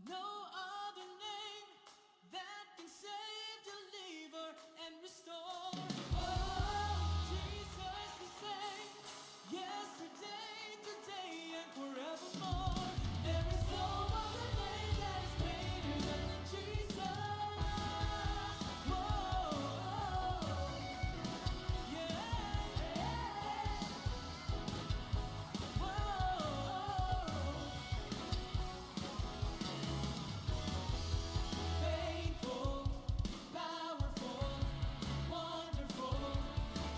No other name that can save, deliver, and restore. Oh, Jesus the same, yesterday, today, and forevermore. There is no other name that is greater than Jesus. Whoa, yeah, whoa. Faithful, powerful, wonderful.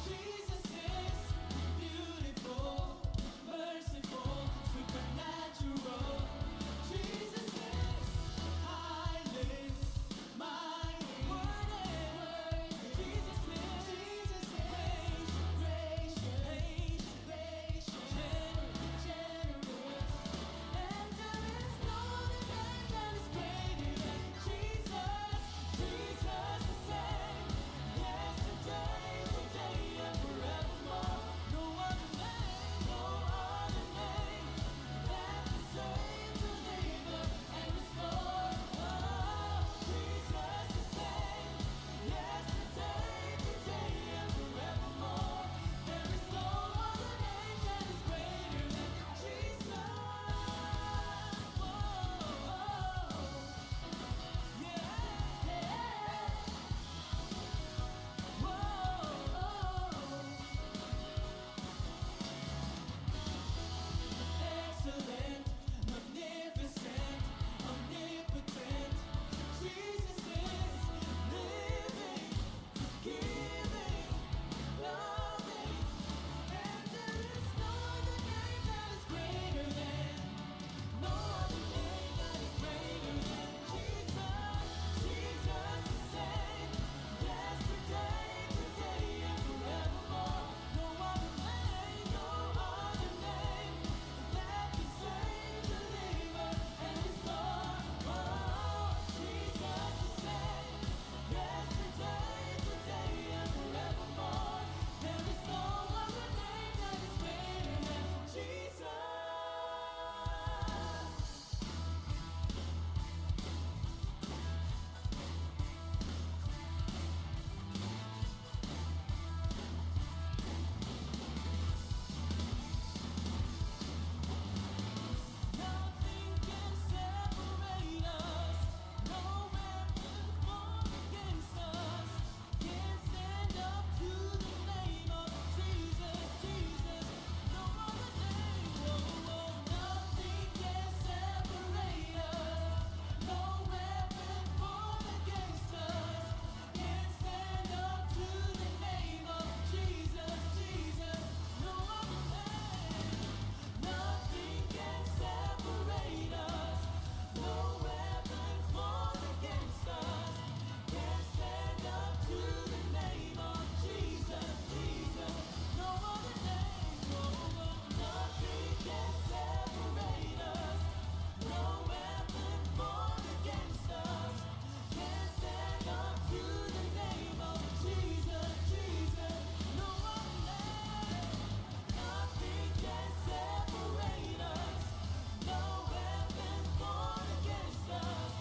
Jesus is beautiful, merciful, supernatural. Jesus is highly, mighty, worthy. Jesus is gracious, generous. And there is no other name that is greater than Jesus. Jesus the same, yesterday, today, and forevermore. No other name, no other name that can save, deliver, and restore. Oh, Jesus the same, yesterday, today, and forevermore. There is no other name that is greater than Jesus. Excellent, magnificent, omnipotent. Jesus is living, giving, loving, and there is no other name that is greater than. No other name that is greater than Jesus. Jesus the same, yesterday, today, and forevermore. No other name, no other name that can save, deliver, and restore. Oh, Jesus the same, yesterday, today, and forevermore. There is no other name that is greater than Jesus. Nothing can separate us. No weapon formed against us can stand up to the name of Jesus. Jesus, no other name. Oh, oh, nothing can separate us. No weapon formed against us can stand up to the name of Jesus. Jesus, no other name. Nothing can separate us. No weapon formed against us can stand up to the name of Jesus. Jesus, no other name. No, no, nothing can separate us. No weapon formed against us can stand up to the name of Jesus. Jesus, no other name. Nothing can separate us. No weapon formed against us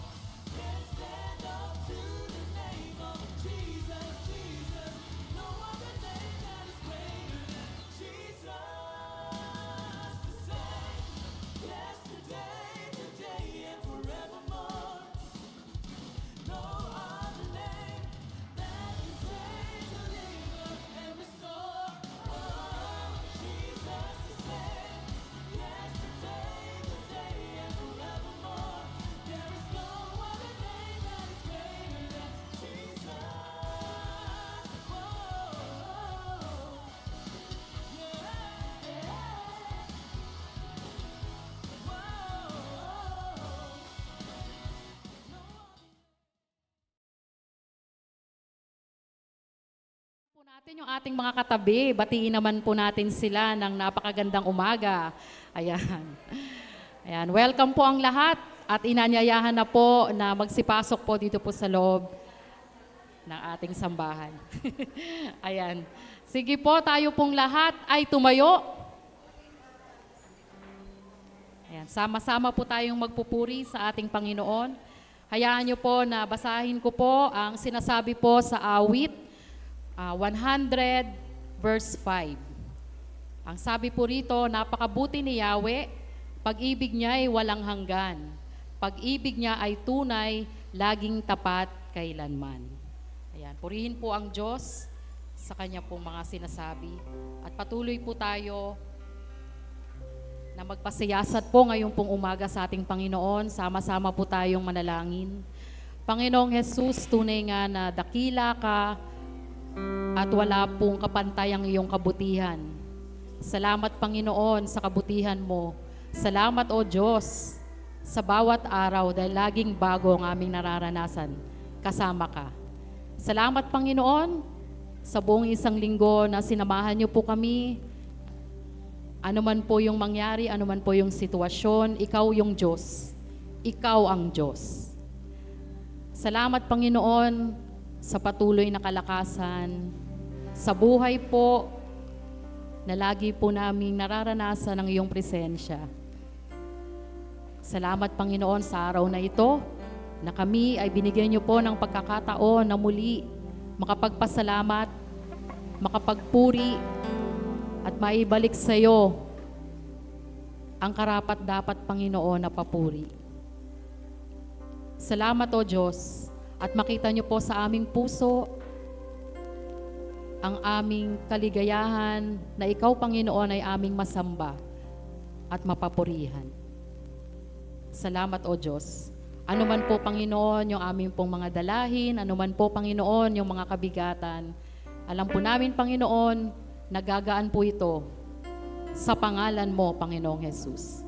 can stand up to the name of Jesus. Jesus, no other name that is greater than Jesus. The same, yesterday, today, and forevermore. No other name that can save, deliver, and restore. Oh, Jesus the same, yesterday, today, and forevermore. There is no other name that is greater than Jesus. Whoa, Po natin yung ating mga katabi. Batiin naman po natin sila ng napakagandang umaga. Ayan. Ayan. Welcome po ang lahat at inanyayahan na po na magsipasok po dito po sa loob ng ating sambahan. Ayan. Sige po, tayo pong lahat ay tumayo. Ayan, sama-sama po tayong magpupuri sa ating Panginoon. Hayaan niyo po na basahin ko po ang sinasabi po sa awit 100 verse 5. Ang sabi po rito, napakabuti ni Yahweh, pag-ibig niya ay walang hanggan. Pag-ibig niya ay tunay, laging tapat kailanman. Ayan, purihin po ang Diyos sa kanya pong mga sinasabi. At patuloy po tayo na magpasiyasat po ngayong pong umaga sa ating Panginoon. Sama-sama po tayong manalangin. Panginoong Jesus, tunay nga na dakila ka at wala pong kapantay ang iyong kabutihan. Salamat, Panginoon, sa kabutihan mo. Salamat, O Diyos, sa bawat araw dahil laging bago ang aming nararanasan. Kasama ka. Salamat, Panginoon, sa buong isang linggo na sinamahan niyo po kami. Ano man po yung mangyari, ano man po yung sitwasyon, ikaw yung Diyos. Ikaw ang Diyos. Salamat, Panginoon, sa patuloy na kalakasan, sa buhay po na lagi po namin nararanasan ang iyong presensya. Salamat, Panginoon, sa araw na ito na kami ay binigyan niyo po ng pagkakataon na muli makapagpasalamat, makapagpuri, at maibalik sa iyo ang karapat-dapat, Panginoon, na papuri. Salamat, O Diyos, at makita niyo po sa aming puso ang aming kaligayahan na ikaw, Panginoon, ay aming masamba at mapapurihan. Salamat, O Diyos. Ano man po, Panginoon, yung aming pong mga dalahin, ano man po, Panginoon, yung mga kabigatan, alam po namin, Panginoon, nagagaan po ito sa pangalan mo, Panginoong Jesus.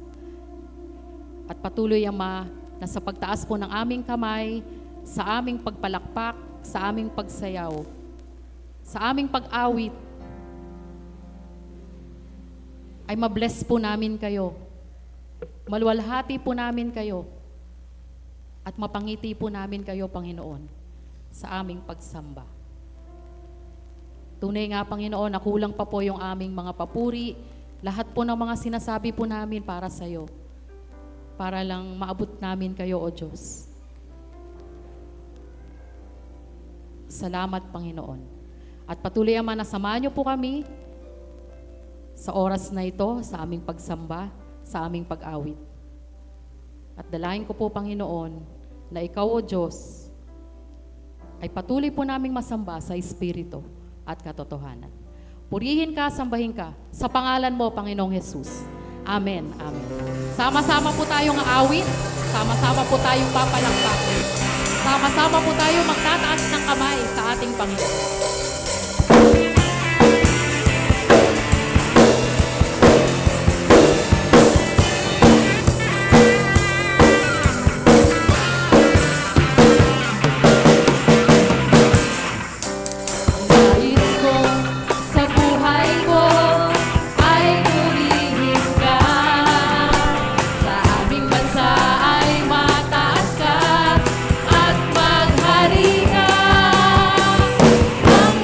At patuloy, Ama, na sa pagtaas po ng aming kamay, sa aming pagpalakpak, sa aming pagsayaw, sa aming pag-awit, ay mabless po namin kayo. Maluwalhati po namin kayo. At mapangiti po namin kayo, Panginoon, sa aming pagsamba. Tunay nga, Panginoon, na kulang pa po yung aming mga papuri. Lahat po ng mga sinasabi po namin para sa iyo. Para lang maabot namin kayo, O Diyos. Salamat, Panginoon. At patuloy, Ama, na samahan niyo po kami sa oras na ito, sa aming pagsamba, sa aming pag-awit. At dalahin ko po, Panginoon, na ikaw, O Diyos, ay patuloy po naming masamba sa Espiritu at katotohanan. Purihin ka, sambahin ka, sa pangalan mo, Panginoong Jesus. Amen. Amen. Sama-sama po tayong aawit, sama-sama po tayong papalakpakin, sama-sama po tayong magtataas ng kamay sa ating Panginoon. Nais ko sa buhay ko ay purihin ka. Sa aming bansa ay mataas ka at maghari ka. Ang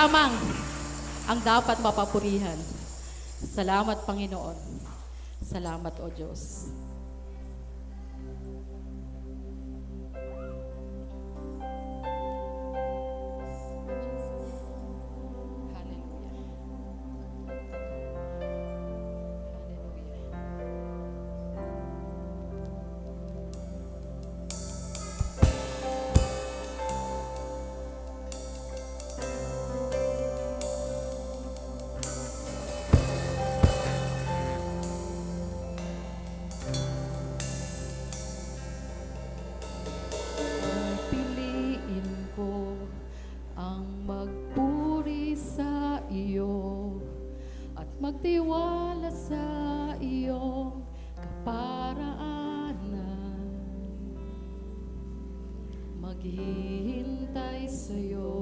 lamang ang dapat mapapurihan. Salamat, Panginoon. Salamat, O Diyos. Hallelujah. Hallelujah. Piliin ko ang magpuri sa iyo at magtiwala sa iyong kaparaanan. Maghihintay sa iyo,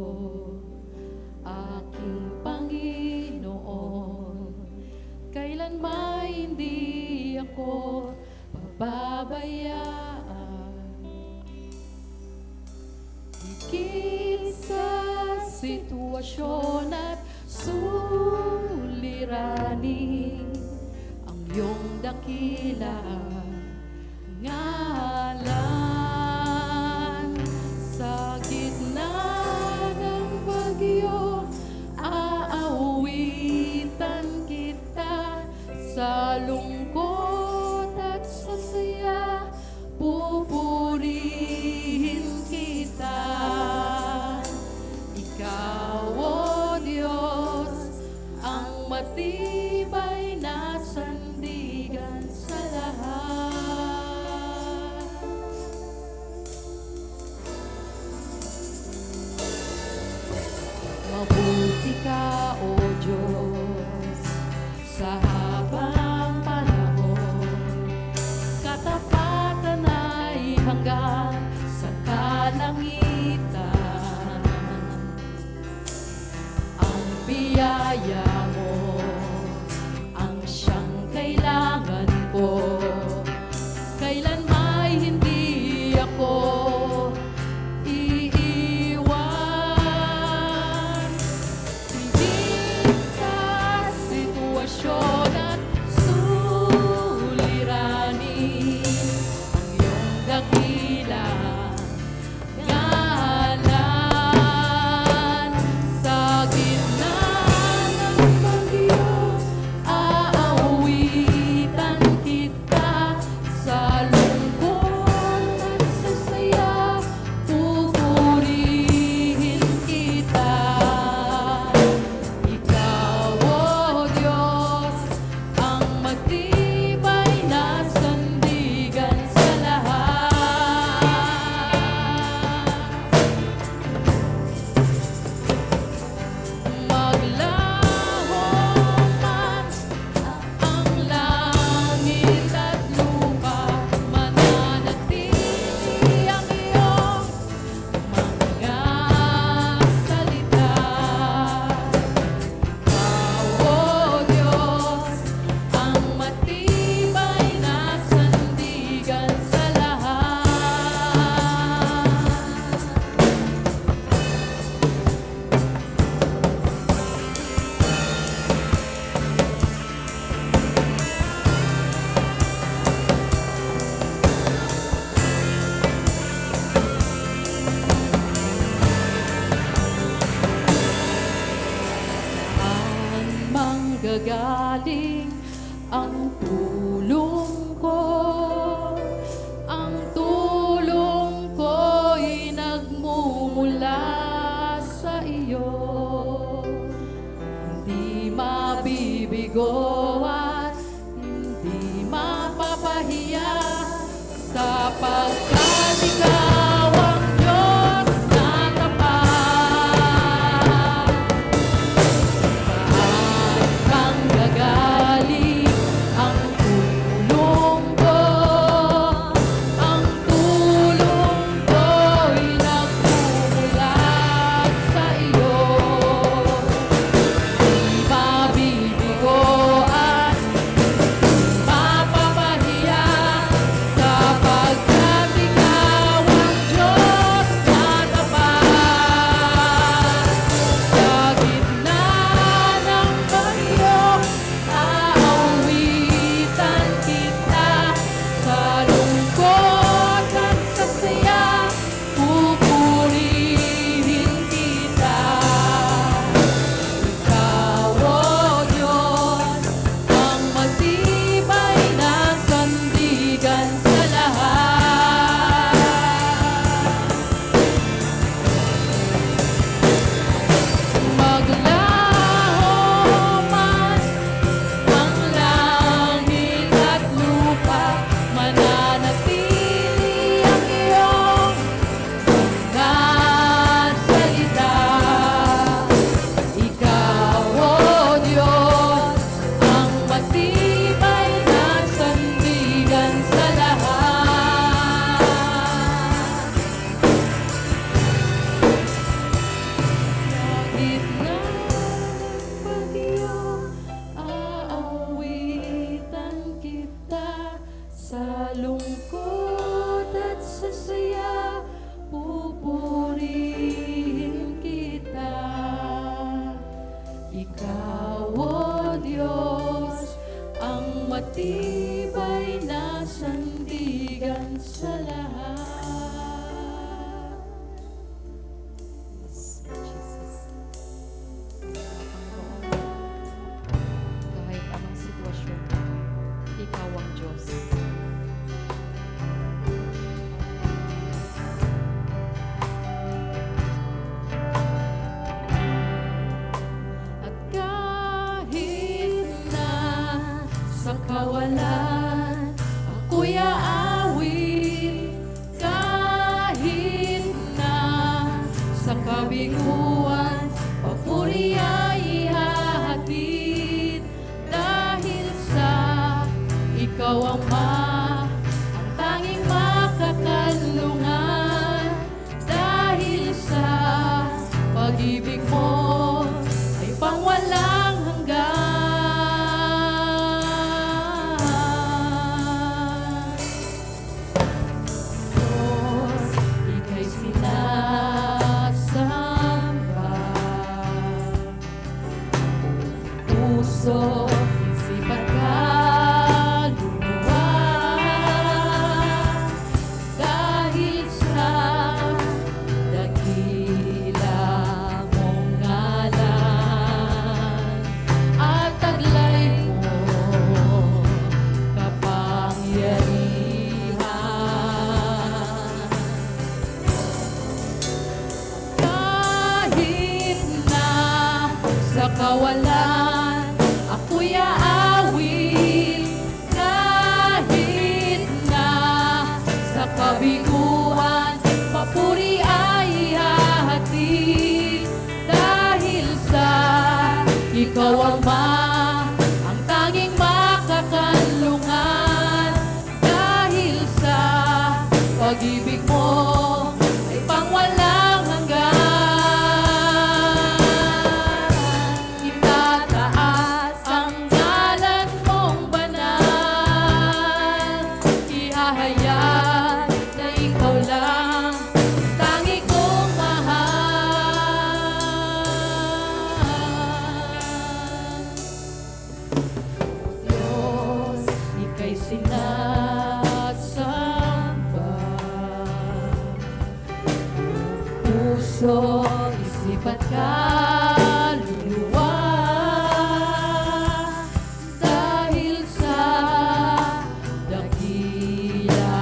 aking Panginoon. Kailanman hindi ako pababayaan. Higit sa sitwasyon at suliranin, ang iyong dakilang ngalan. Sa gitna ng bagyo, aawitan kita. Sa lungkot at sa saya, pupurihin kita. Ikaw, O Diyos, ang matibay na sandigan sa lahat. Mabuti ka, O Diyos, sa habang panahon. Katapatan ay hanggang sa kalangitan. Ang biyaya mo ang siyang kailangan ko. Kailanman hindi ako iiwan. Higit sa sitwasyon at suliranin, ang iyong dakilang ngalan. Sa gitna ng matibay na sandigan sa lahat. Yes, Jesus. Panginoon, kahit anong sitwasyon, Ikaw ang Diyos. At kahit na sa kawalan ako'y aawit, kahit na sa kabiguan papuri ay ihahatid, dahil sa Ikaw ang ang tanging makakanlungan, dahil sa pag-ibig mo ay pangwalang hanggan. Diyos, Ika'y sinasamba, puso, isip at kaluluwa, dahil sa dakila mong ngalan at taglay mo kapangyarihan. Kahit na sa kawalan ako'y aawit, kahit na sa kabiguan papuri ay ihahatid, dahil sa Ikaw ang ang tanging makakanlungan, dahil sa pag-ibig mo ay pangwalang hanggan. Itataas ang ngalan mong banal, ihahayag na Ikaw lang tangi kong mahal. Diyos, Ika'y sinasamba, puso, isip at kaluluwa, dahil sa dakila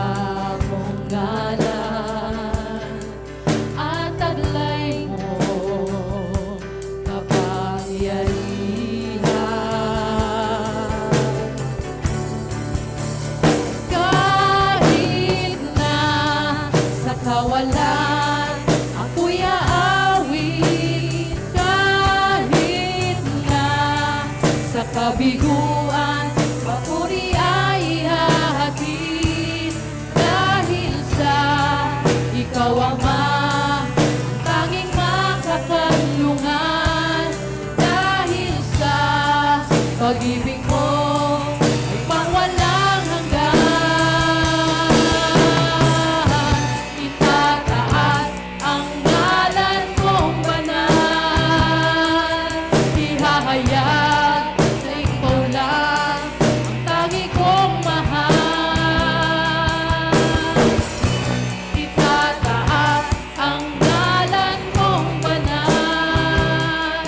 mong ngalan at taglay mo kapangyarihan. Kahit na sa kawalan ako'y aawit, kahit na sa kabiguan papuri ay ihahatid, dahil sa Ikaw ang tanging makakanlungan, dahil sa pag-ibig mo ay pangwalang hanggan. Itataas ang ngalan mong banal, ihahayag na Ikaw lang ang tangi kong mahal. Itataas ang ngalan mong banal,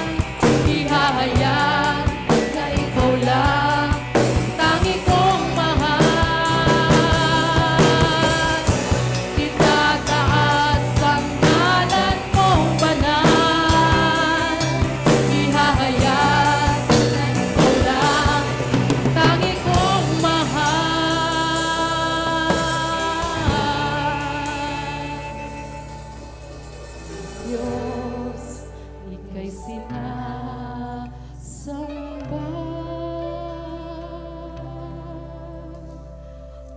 ihahayag na Ikaw lang ang tangi kong mahal. Itataas ang ngalan mong banal, ihahayag na Ikaw lang ang tangi kong mahal. Diyos, Ika'y sinasamba.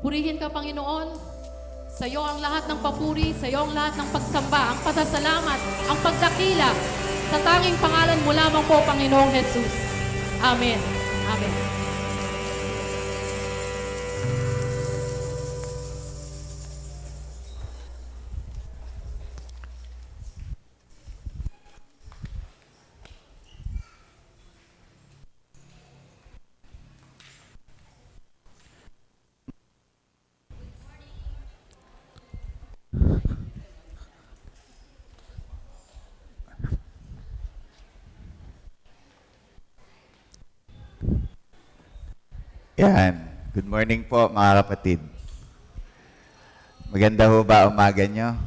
Purihin ka, Panginoon. Sa iyo ang lahat ng papuri, sa iyo ang lahat ng pagsamba, ang pasasalamat, ang pagdakila, sa tanging pangalan mo lamang po, Panginoong Jesus. Amen. Amen. Yan. Good morning po mga kapatid. Maganda ho ba umaga nyo?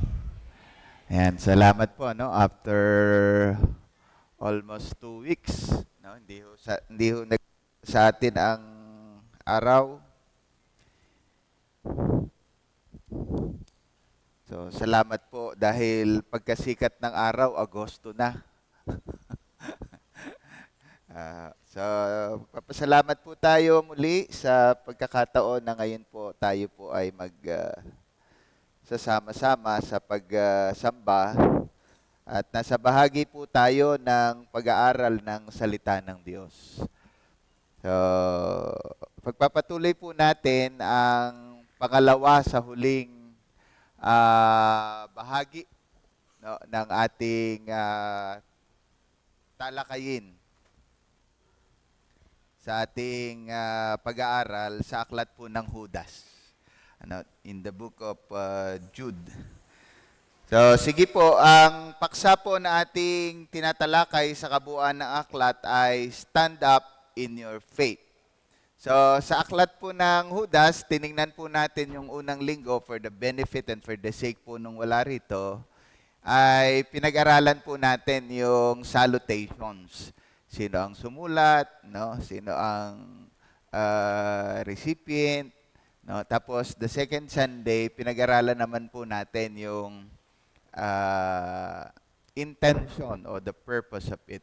Yan. Salamat po, no? After almost 2 weeks, no? Hindi ho sa atin ang araw. So, salamat po dahil pagkasikat ng araw, Agosto na. So, papasalamat po tayo muli sa pagkakataon na ngayon po tayo po ay sasama-sama sa pagsamba at nasa bahagi po tayo ng pag-aaral ng salita ng Diyos. So, pagpapatuloy po natin ang pangalawa sa huling bahagi, no, ng ating talakayin sa ating pag-aaral sa aklat po ng Judas, in the book of Jude. So, sige po, ang paksa po na ating tinatalakay sa kabuuan ng aklat ay stand up in your faith. So, sa aklat po ng Judas, tiningnan po natin yung unang linggo for the benefit and for the sake po nung wala rito, ay pinag-aralan po natin yung salutations. Sino ang sumulat, no? Sino ang recipient, no? Tapos the second Sunday, pinag-aralan naman po natin yung intention o the purpose of it.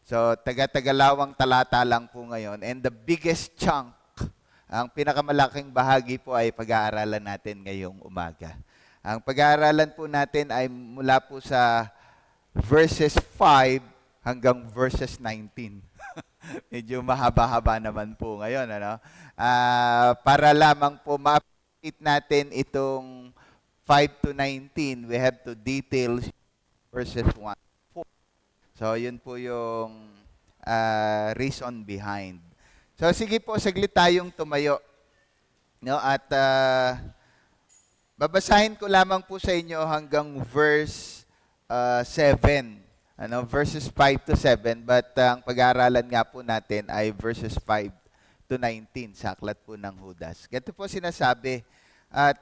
So, taga-tagalawang talata lang po ngayon. And the biggest chunk, ang pinakamalaking bahagi po ay pag-aaralan natin ngayong umaga. Ang pag-aaralan po natin ay mula po sa verses 5 hanggang verses 19. Medyo mahaba-haba naman po ngayon. Para lamang po ma-update natin itong 5 to 19, we have to detail verses 1 to 4. So, yun po yung reason behind. So, sige po, saglit tayong tumayo. No? At babasahin ko lamang po sa inyo hanggang verse 7. Verses 5 to 7, but ang pag-aaralan nga po natin ay verses 5 to 19 sa aklat po ng Judas. Ganito po sinasabi, at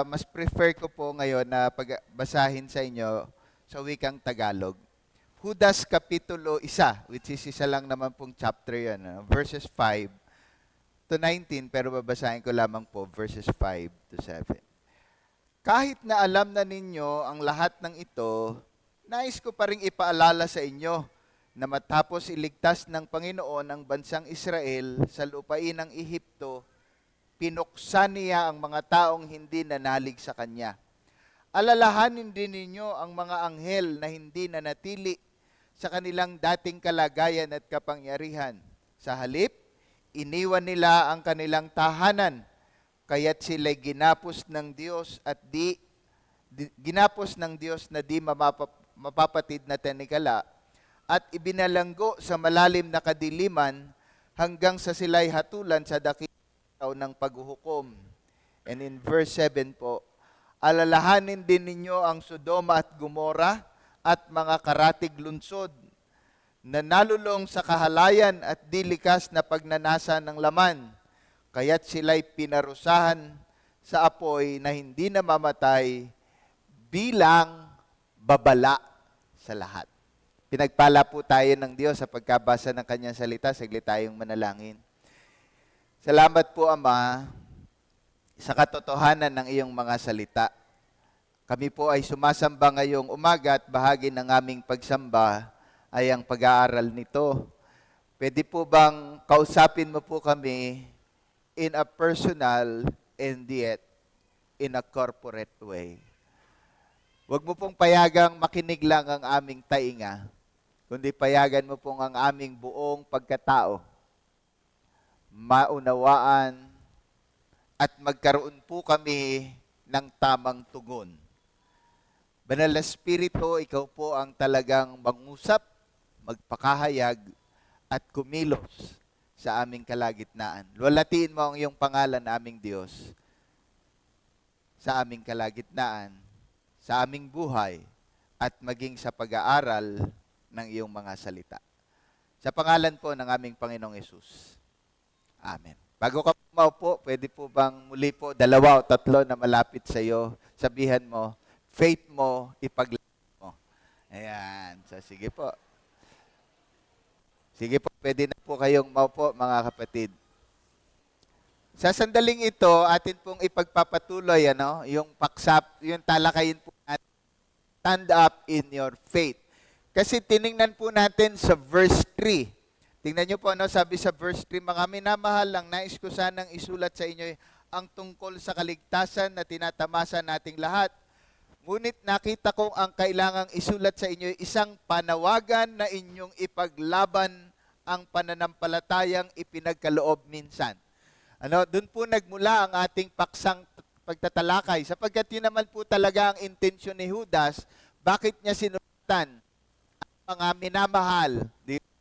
mas prefer ko po ngayon na pagbasahin sa inyo sa wikang Tagalog. Judas Kapitulo 1, which is isa lang naman pong chapter yan, verses 5 to 19, pero babasahin ko lamang po verses 5 to 7. Kahit na alam na ninyo ang lahat ng ito, nais ko pa ring ipaalala sa inyo na matapos iligtas ng Panginoon ang bansang Israel sa lupain ng Ehipto, pinuksan niya ang mga taong hindi nanalig sa Kanya. Alalahanin din ninyo ang mga anghel na hindi nanatili sa kanilang dating kalagayan at kapangyarihan. Sa halip, iniwan nila ang kanilang tahanan, kaya't sila'y ginapos ng Diyos na di mapapatid na tanikala at ibinalanggo sa malalim na kadiliman hanggang sa sila'y hatulan sa dakilaw ng paghuhukom. And in verse 7 po, alalahanin din ninyo ang Sodoma at Gomora at mga karatig lungsod na nalulong sa kahalayan at di likas na pagnanasa ng laman, kaya't sila'y pinarusahan sa apoy na hindi namamatay bilang babala sa lahat. Pinagpala po tayo ng Diyos sa pagkabasa ng Kanyang salita. Saglit tayong manalangin. Salamat po, Ama, sa katotohanan ng iyong mga salita. Kami po ay sumasamba ngayong umaga at bahagi ng aming pagsamba ay ang pag-aaral nito. Pwede po bang kausapin mo po kami in a personal and yet in a corporate way? Huwag mo pong payagang makinig lang ang aming tainga, kundi payagan mo pong ang aming buong pagkatao, maunawaan, at magkaroon po kami ng tamang tugon. Banal na Espiritu, ikaw po ang talagang mangusap, magpakahayag, at kumilos sa aming kalagitnaan. Luwalhatiin mo ang iyong pangalan, aming Diyos, sa aming kalagitnaan, sa aming buhay, at maging sa pag-aaral ng iyong mga salita. Sa pangalan po ng aming Panginoong Yesus. Amen. Bago ka maupo, pwede po bang muli po, 2 o 3 na malapit sa iyo, sabihan mo, faith mo, ipaglaban mo. Ayan. So, sige po. Sige po, pwede na po kayong maupo, mga kapatid. Sa sandaling ito, atin pong ipagpapatuloy, yung paksap, yung talakayin po natin, stand up in your faith. Kasi tiningnan po natin sa verse 3. Tingnan niyo po, sabi sa verse 3, mga minamahal, lang nais ko sanang isulat sa inyo ang tungkol sa kaligtasan na tinatamasa nating lahat. Ngunit nakita kong ang kailangang isulat sa inyo isang panawagan na inyong ipaglaban ang pananampalatayang ipinagkaloob minsan. Doon po nagmula ang ating paksang pagtatalakay. Sapagkat yun naman po talaga ang intensyon ni Judas, bakit niya sinulatan ang mga minamahal.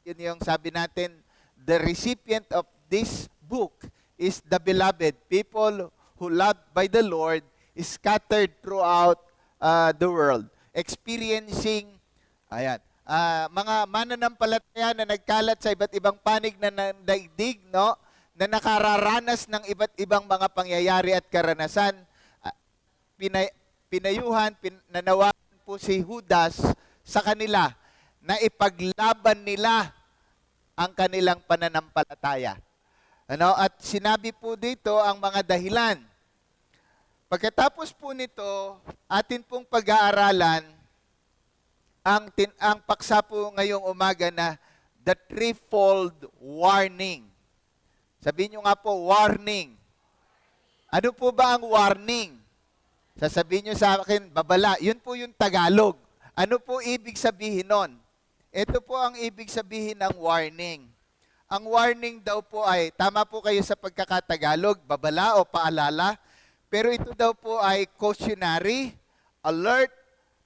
Yun yung sabi natin, the recipient of this book is the beloved. People who loved by the Lord is scattered throughout the world. Experiencing, mga mananampalataya na nagkalat sa iba't ibang panig na daigdig, na nakararanas ng iba't ibang mga pangyayari at karanasan. Nanawagan po si Judas sa kanila na ipaglaban nila ang kanilang pananampalataya. At sinabi po dito ang mga dahilan. Pagkatapos po nito, atin pong pag-aaralan ang paksa po ngayong umaga na the threefold warning. Sabihin nyo nga po, warning. Ano po ba ang warning? Sasabihin nyo sa akin, babala. Yun po yung Tagalog. Ano po ibig sabihin nun? Ito po ang ibig sabihin ng warning. Ang warning daw po ay, tama po kayo sa pagkakatagalog, babala o paalala, pero ito daw po ay cautionary, alert,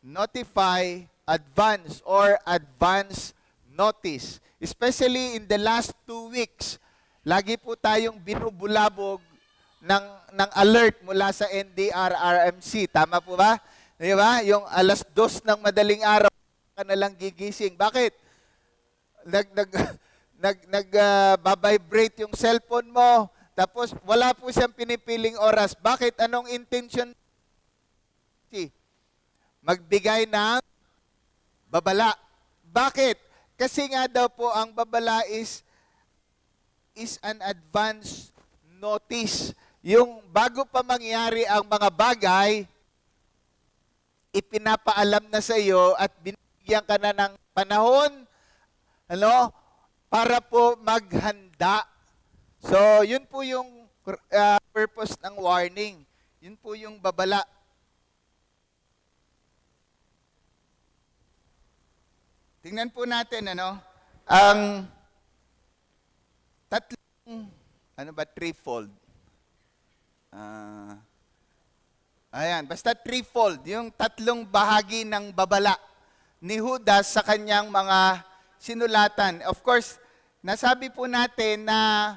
notify, advance, or advance notice. Especially in the last 2 weeks, lagi po tayong binubulabog ng alert mula sa NDRRMC. Tama po ba? Di ba? Yung 2:00 ng madaling araw, ka na lang gigising. Bakit? Nag-vibrate yung cellphone mo, tapos wala po siyang pinipiling oras. Bakit? Anong intention? Magbigay ng babala. Bakit? Kasi nga daw po ang babala is an advance notice. Yung bago pa mangyari ang mga bagay, ipinapaalam na sa iyo at binigyan ka na ng panahon para po maghanda. So, yun po yung purpose ng warning. Yun po yung babala. Tingnan po natin, ang tatlong, threefold. Basta threefold, yung tatlong bahagi ng babala ni Judas sa kanyang mga sinulatan. Of course, nasabi po natin na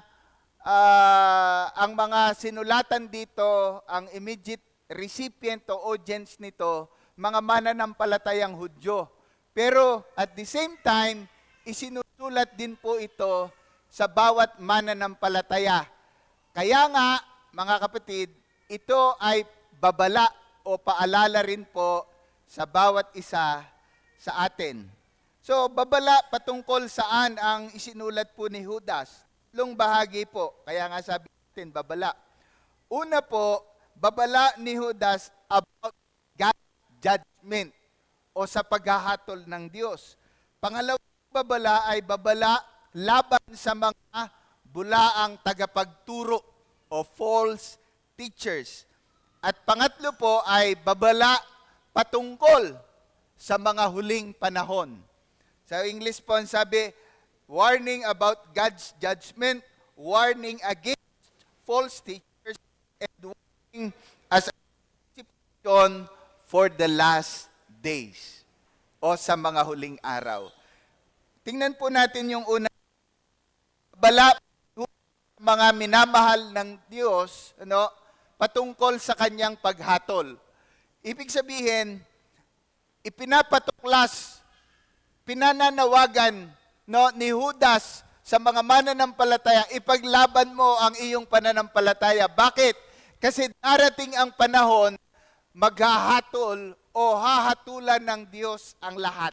ang mga sinulatan dito, ang immediate recipient o audience nito, mga mananampalatayang Hudyo. Pero at the same time, isinusulat din po ito sa bawat mananampalataya. Kaya nga, mga kapatid, ito ay babala o paalala rin po sa bawat isa sa atin. So, babala patungkol saan ang isinulat po ni Judas? Tatlong bahagi po. Kaya nga sabi natin, babala. Una po, babala ni Judas about God's judgment o sa paghahatol ng Diyos. Pangalawang babala ay babala laban sa mga bulaang tagapagturo o false teachers. At pangatlo po ay babala patungkol sa mga huling panahon. Sa English po, sabi, warning about God's judgment, warning against false teachers, and warning as a anticipation for the last days o sa mga huling araw. Tingnan po natin yung una. Babala mga minamahal ng Diyos, patungkol sa kanyang paghatol. Ibig sabihin, ipinapatuklas, pinananawagan ni Judas sa mga mananampalataya, ipaglaban mo ang iyong pananampalataya. Bakit? Kasi darating ang panahon, maghahatol o hahatulan ng Diyos ang lahat.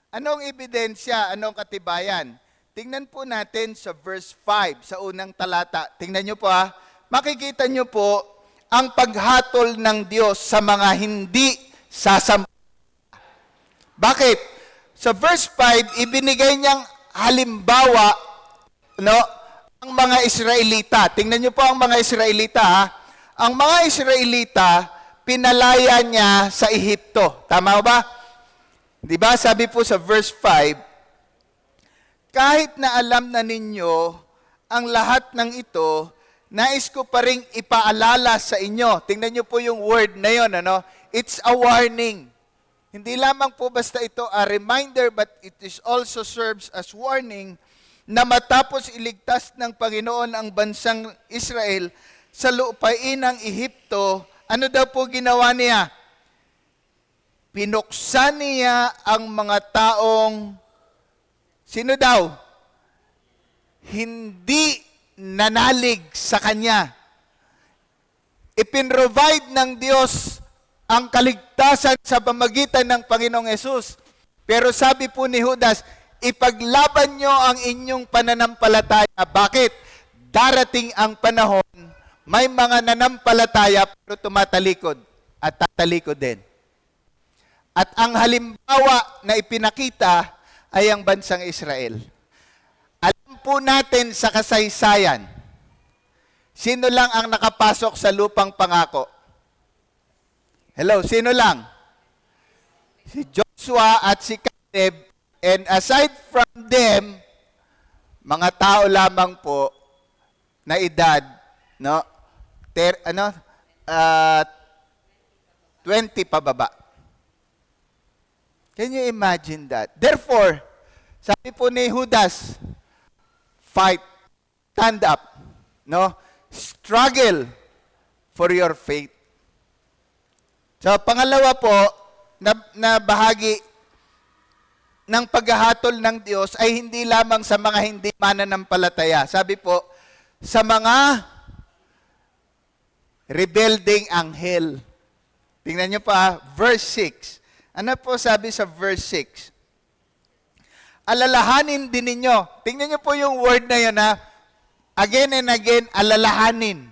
Anong ebidensya? Anong katibayan? Tingnan po natin sa verse 5, sa unang talata. Tingnan nyo po makikita nyo po ang paghatol ng Diyos sa mga hindi sasampalataya. Bakit? Sa verse 5, ibinigay niyang halimbawa, ang mga Israelita. Tingnan niyo po ang mga Israelita. Ang mga Israelita, pinalaya niya sa Ehipto. Tama ba? Di ba? Sabi po sa verse 5, kahit na alam na ninyo ang lahat ng ito, nais ko pa ring ipaalala sa inyo. Tingnan niyo po yung word na yun. It's a warning. Hindi lamang po basta ito a reminder, but it is also serves as warning na matapos iligtas ng Panginoon ang bansang Israel sa lupain ng Ehipto, ano daw po ginawa niya? Pinuksan niya ang mga taong, sino daw? Hindi nanalig sa Kanya. Ipinrovide ng Diyos ang kaligtasan sa pamagitan ng Panginoong Yesus. Pero sabi po ni Judas, ipaglaban nyo ang inyong pananampalataya. Bakit? Darating ang panahon, may mga nanampalataya pero tumatalikod at tatalikod din. At ang halimbawa na ipinakita ay ang bansang Israel. Alam po natin sa kasaysayan, sino lang ang nakapasok sa lupang pangako? Hello, sino lang? Si Joshua at si Caleb. And aside from them, mga tao lamang po na edad, 20 pababa. Can you imagine that? Therefore, sabi po ni Judas, fight, stand up, struggle for your faith. So, pangalawa po, na bahagi ng paghahatol ng Diyos ay hindi lamang sa mga hindi mananampalataya. Sabi po, sa mga rebelding anghel. Tingnan nyo pa, verse 6. Ano po sabi sa verse 6? Alalahanin din ninyo. Tingnan nyo po yung word na yun again and again, alalahanin.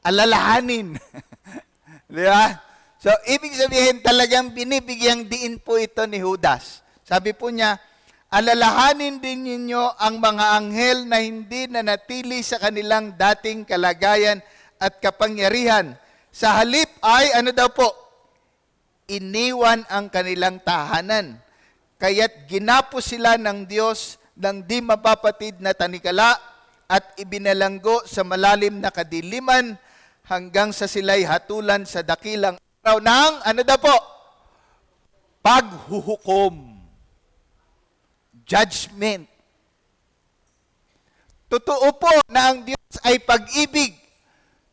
Alalahanin. Di ba? So, ibig sabihin talagang binibigyang diin po ito ni Judas. Sabi po niya, alalahanin din ninyo ang mga anghel na hindi nanatili sa kanilang dating kalagayan at kapangyarihan. Sa halip ay, ano daw po? Iniwan ang kanilang tahanan. Kaya't ginapo sila ng Diyos ng di mapapatid na tanikala at ibinalanggo sa malalim na kadiliman hanggang sa sila'y hatulan sa dakilang araw ng, ano daw po? Paghuhukom. Judgment. Totoo po na ang Diyos ay pag-ibig.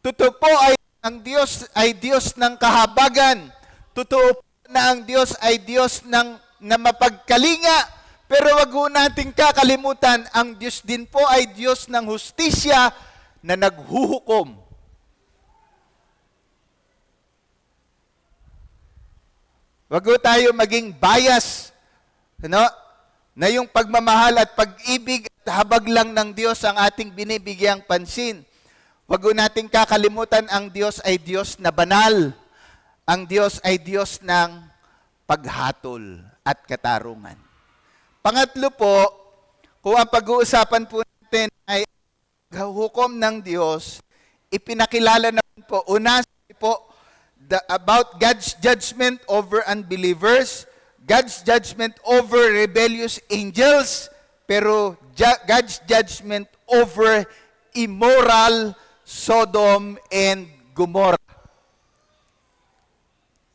Totoo po ay ang Diyos ay Diyos ng kahabagan. Totoo po na ang Diyos ay Diyos na mapagkalinga. Pero wag ho nating kakalimutan, ang Diyos din po ay Diyos ng hustisya na naghuhukom. Wag ho tayo maging bias, na yung pagmamahal at pag-ibig at habag lang ng Diyos ang ating binibigyang pansin. Wag ho nating kakalimutan, ang Diyos ay Diyos na banal. Ang Diyos ay Diyos ng paghatol at katarungan. Pangatlo po, kung ang pag-uusapan po natin ay hukom ng Diyos, ipinakilala naman po, una po, about God's judgment over unbelievers, God's judgment over rebellious angels, pero God's judgment over immoral Sodom and Gomorrah.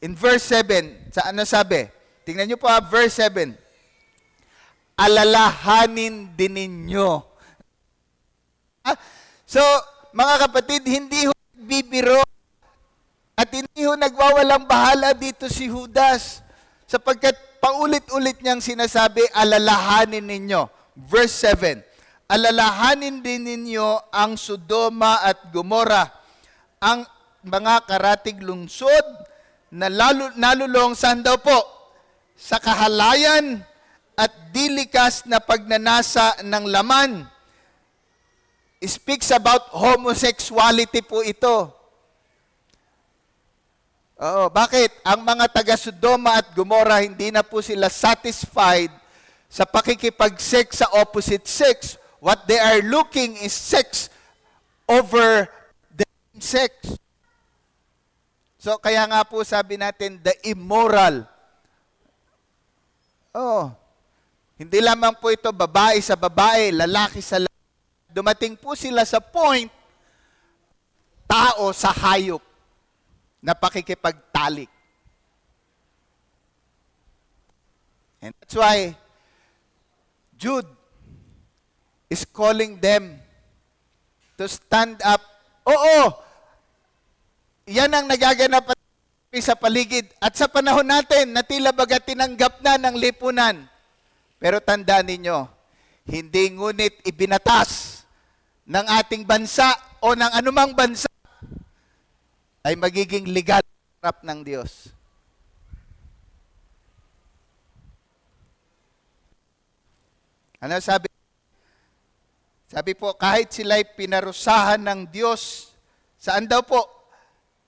In verse 7, saan sabi? Tingnan niyo po verse 7. Alalahanin din ninyo. So, mga kapatid, hindi ho bibiro at hindi ho nagwawalang bahala dito si Judas sapagkat paulit-ulit niyang sinasabi, alalahanin ninyo. Verse 7, alalahanin din ninyo ang Sodoma at Gomora, ang mga karatig lungsod na nalulong saan daw po? Sa kahalayan at dilikas na pagnanasa ng laman. Speaks about homosexuality po ito. Oo, bakit? Ang mga taga Sodoma at Gomora, hindi na po sila satisfied sa pakikipag-sex sa opposite sex. What they are looking is sex over the same sex. So, kaya nga po sabi natin, the immoral. Oh, hindi lamang po ito babae sa babae, lalaki sa lalaki. Dumating po sila sa point, tao sa hayop na pakikipagtalik. And that's why Jude is calling them to stand up. Oo, yan ang nagaganap sa paligid. At sa panahon natin, na tila baga tinanggap na ng lipunan. Pero tandaan ninyo, hindi ngunit ibinatas ng ating bansa o ng anumang bansa ay magiging legal sa harap ng Diyos. Ano sabi? Sabi po, kahit sila'y pinarusahan ng Diyos, saan daw po?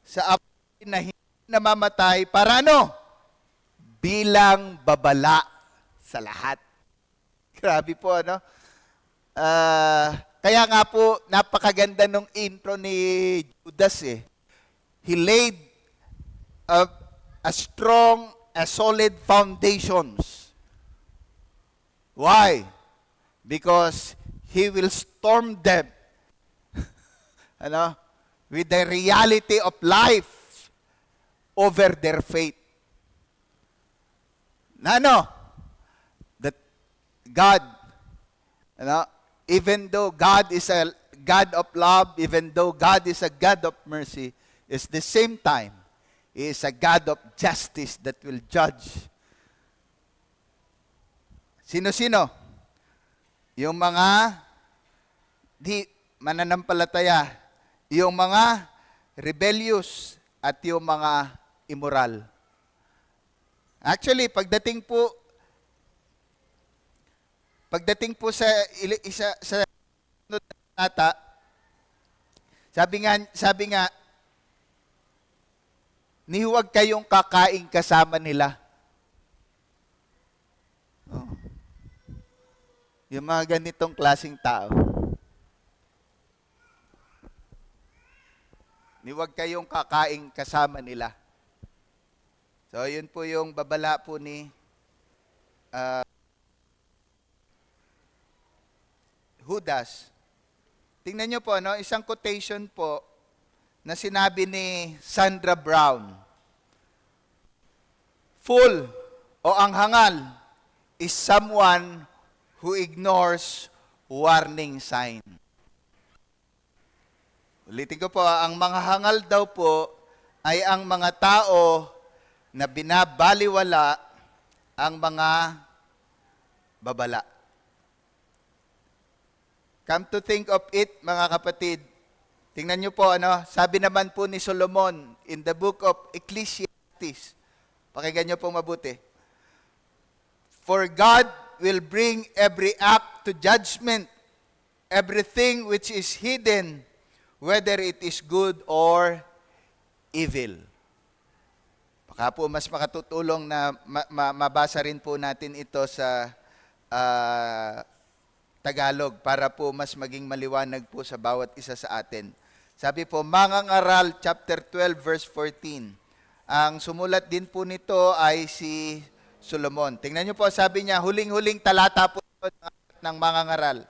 Sa apoy na hindi namamatay, para ano? Bilang babala sa lahat. Grabe po, ano? Kaya nga po, napakaganda nung intro ni Judas eh. He laid a strong, a solid foundations. Why? Because he will storm them ano, with the reality of life over their faith. Na ano? That God, ano, even though God is a God of love, even though God is a God of mercy, is the same time, He is a God of justice that will judge. Sino-sino? Yung mga di mananampalataya, yung mga rebellious, at yung mga immoral. Actually, pagdating po sa nata, sabi nga, ni huwag kayong kakain kasama nila. Oh. Yung mga ganitong klaseng tao. Ni huwag kayong kakain kasama nila. So, yun po yung babala po ni Judas. Tingnan nyo po, no? Isang quotation po na sinabi ni Sandra Brown. Fool o ang hangal is someone who ignores warning sign. Ulitin ko po, ang mga hangal daw po ay ang mga tao na binabaliwala ang mga babala. Come to think of it, mga kapatid, tingnan nyo po, ano, sabi naman po ni Solomon in the book of Ecclesiastes, pakinggan nyo po mabuti, for God will bring every act to judgment, everything which is hidden, whether it is good or evil. Baka po mas makatutulong na mabasa rin po natin ito sa Tagalog para po mas maging maliwanag po sa bawat isa sa atin. Sabi po, Mangangaral chapter 12 verse 14. Ang sumulat din po nito ay si Solomon. Tingnan niyo po, sabi niya, huling-huling talata po ng Mangangaral.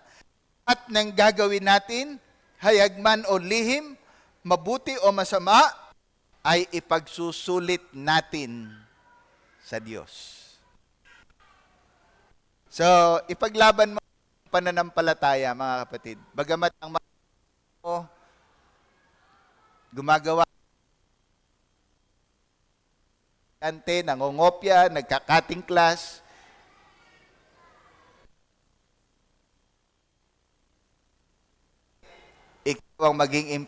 At nang gagawin natin, hayagman o lihim, mabuti o masama, ay ipagsusulit natin sa Diyos. So, ipaglaban mo pananampalataya, mga kapatid. Bagamat ang mga mo gumagawa nangongopya, nagkakating class, ikaw ang maging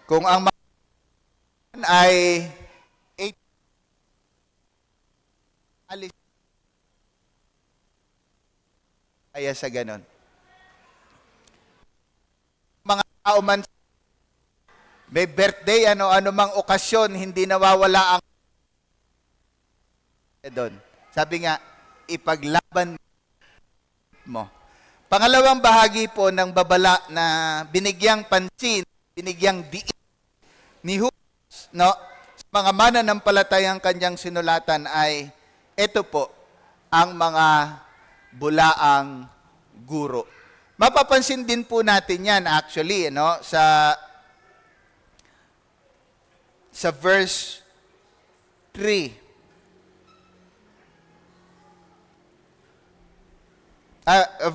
kung ang mga ay 8 alis kaya sa ganon. Mga tao man may birthday, ano mang okasyon, hindi nawawala ang doon. Sabi nga, ipaglaban mo. Pangalawang bahagi po ng babala na binigyang pansin, binigyang diin ni Judas, no, sa mga mananampalatayang kanyang sinulatan ay ito po, ang mga bulaang guro. Mapapansin din po natin yan actually, no, sa verse 3.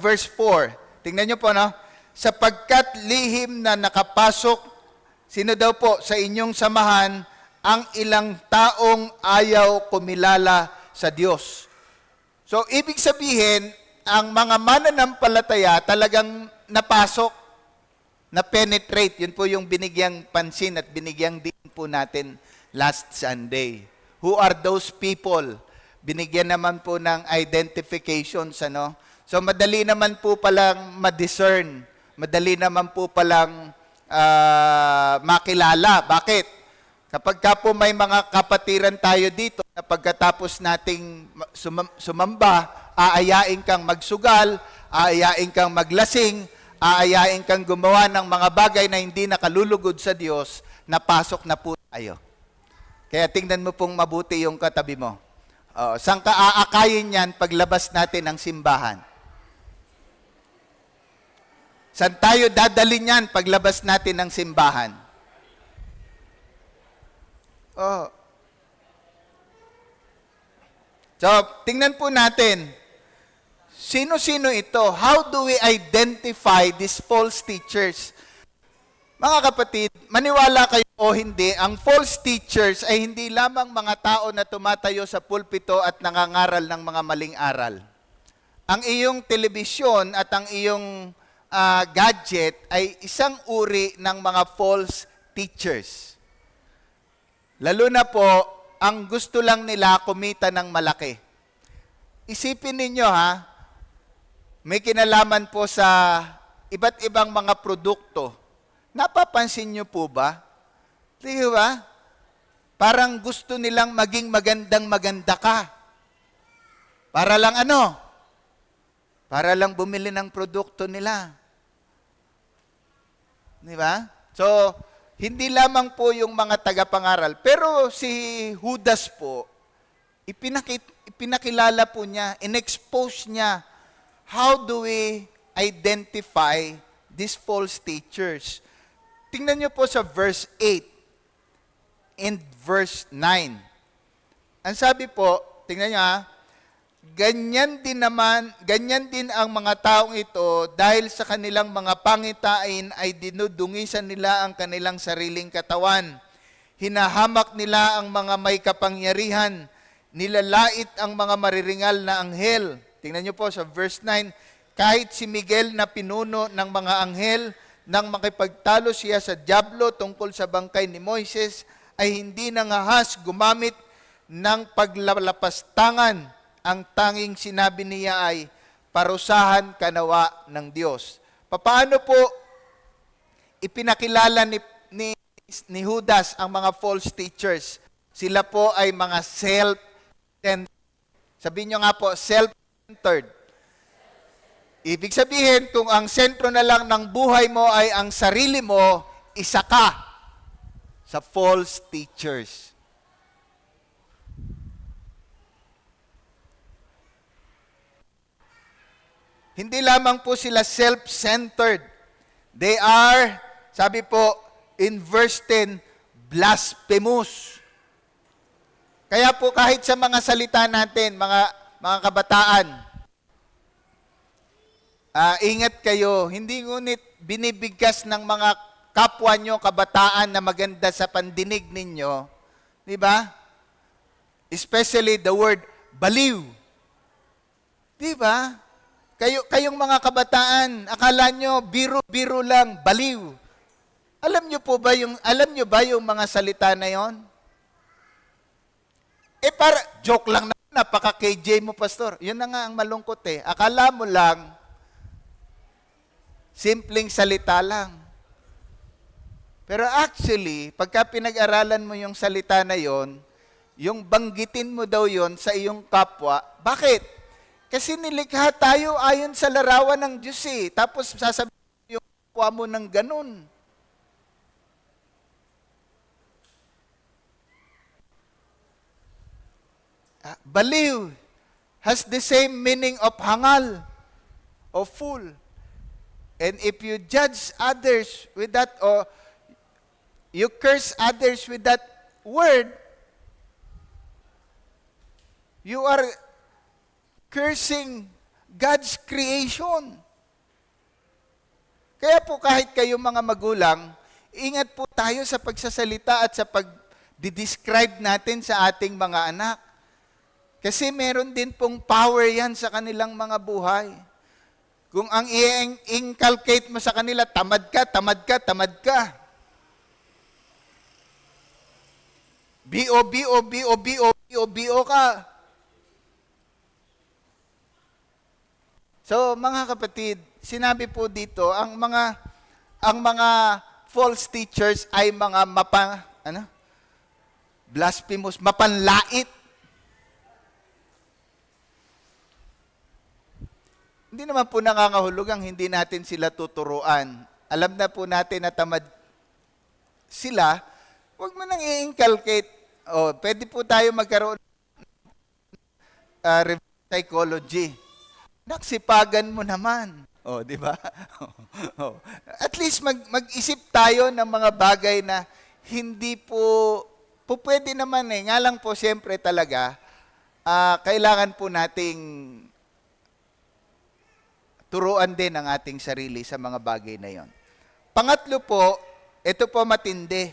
Verse 4. Tingnan nyo po, no? Sapagkat lihim na nakapasok, sino daw po sa inyong samahan, ang ilang taong ayaw kumilala sa Diyos. So, ibig sabihin, ang mga mananampalataya talagang napasok, na-penetrate. Yun po yung binigyang pansin at binigyang din po natin last Sunday. Who are those people? Binigyan naman po ng identifications, ano? So, madali naman po palang ma-discern. Madali naman po palang makilala. Bakit? Kapag ka po may mga kapatiran tayo dito, na pagkatapos nating sumamba, aayain kang magsugal, aayain kang maglasing, aayain kang gumawa ng mga bagay na hindi nakalulugod sa Diyos, napasok na po tayo. Kaya tingnan mo pong mabuti yung katabi mo. Saan ka aakayin yan paglabas natin ng simbahan? Saan tayo dadalhin yan paglabas natin ng simbahan? So, tingnan po natin. Sino-sino ito? How do we identify these false teachers? Mga kapatid, maniwala kayo o hindi, ang false teachers ay hindi lamang mga tao na tumatayo sa pulpito at nangangaral ng mga maling aral. Ang iyong telebisyon at ang iyong gadget ay isang uri ng mga false teachers. Lalo na po, ang gusto lang nila kumita ng malaki. Isipin ninyo ha, may kinalaman po sa iba't ibang mga produkto. Napapansin nyo po ba? Di ba? Parang gusto nilang maging magandang-maganda ka. Para lang ano? Para lang bumili ng produkto nila. Di ba? So, hindi lamang po yung mga tagapangaral. Pero si Judas po, ipinakilala po niya, in-expose niya, how do we identify these false teachers? Tingnan niyo po sa verse 8 and verse 9. Ang sabi po, tingnan niyo ganyan din ang mga taong ito dahil sa kanilang mga pangitain ay dinudungisan nila ang kanilang sariling katawan. Hinahamak nila ang mga may kapangyarihan, nilalait ang mga mariringal na anghel. Tingnan niyo po sa verse 9, kahit si Miguel na pinuno ng mga anghel, nang makipagtalo siya sa dyablo tungkol sa bangkay ni Moises, ay hindi nangahas gumamit ng paglalapastangan. Ang tanging sinabi niya ay, parusahan ka nawa ng Diyos. Paano po ipinakilala ni Judas ang mga false teachers? Sila po ay mga self-centered. Sabihin nyo nga po, self-centered. Ibig sabihin, kung ang sentro na lang ng buhay mo ay ang sarili mo, isa ka sa false teachers. Hindi lamang po sila self-centered. They are, sabi po in verse 10, blasphemous. Kaya po kahit sa mga salita natin, mga kabataan, ingat kayo, hindi ngunit binibigkas ng mga kapwa nyo kabataan na maganda sa pandinig ninyo, di ba? Especially the word baliw. Di ba? Kayong mga kabataan, akala nyo biro-biro lang, baliw. Alam nyo ba yung mga salita na yon? Para joke lang na, napaka-KJ mo, pastor. Yun na nga ang malungkot eh. Akala mo lang simpleng salita lang. Pero actually, pagka pinag-aralan mo yung salita na yon, yung banggitin mo daw yon sa iyong kapwa, bakit? Kasi nilikha tayo ayon sa larawan ng Diyos eh. Tapos sasabihin yung kapwa mo ng ganun. Baliw has the same meaning of hangal, of fool. And if you judge others with that, or you curse others with that word, you are cursing God's creation. Kaya po kahit kayo mga magulang, ingat po tayo sa pagsasalita at sa pag-describe natin sa ating mga anak. Kasi meron din pong power yan sa kanilang mga buhay. Kung ang i-inculcate mo sa kanila, tamad ka, tamad ka, tamad ka. B-O ka. So, mga kapatid, sinabi po dito, ang mga false teachers ay mga blasphemous, mapanlait. Hindi naman po nakakahulugang hindi natin sila tuturuan. Alam na po natin na tamad sila, huwag mo nang i-inculcate. Pwede po tayo magkaroon reverse psychology. Naksipagan mo naman. Di ba? At least mag-isip tayo ng mga bagay na hindi po pwede naman eh. Nga lang po siyempre talaga, kailangan po nating turuan din ang ating sarili sa mga bagay na yon. Pangatlo po, ito po matindi,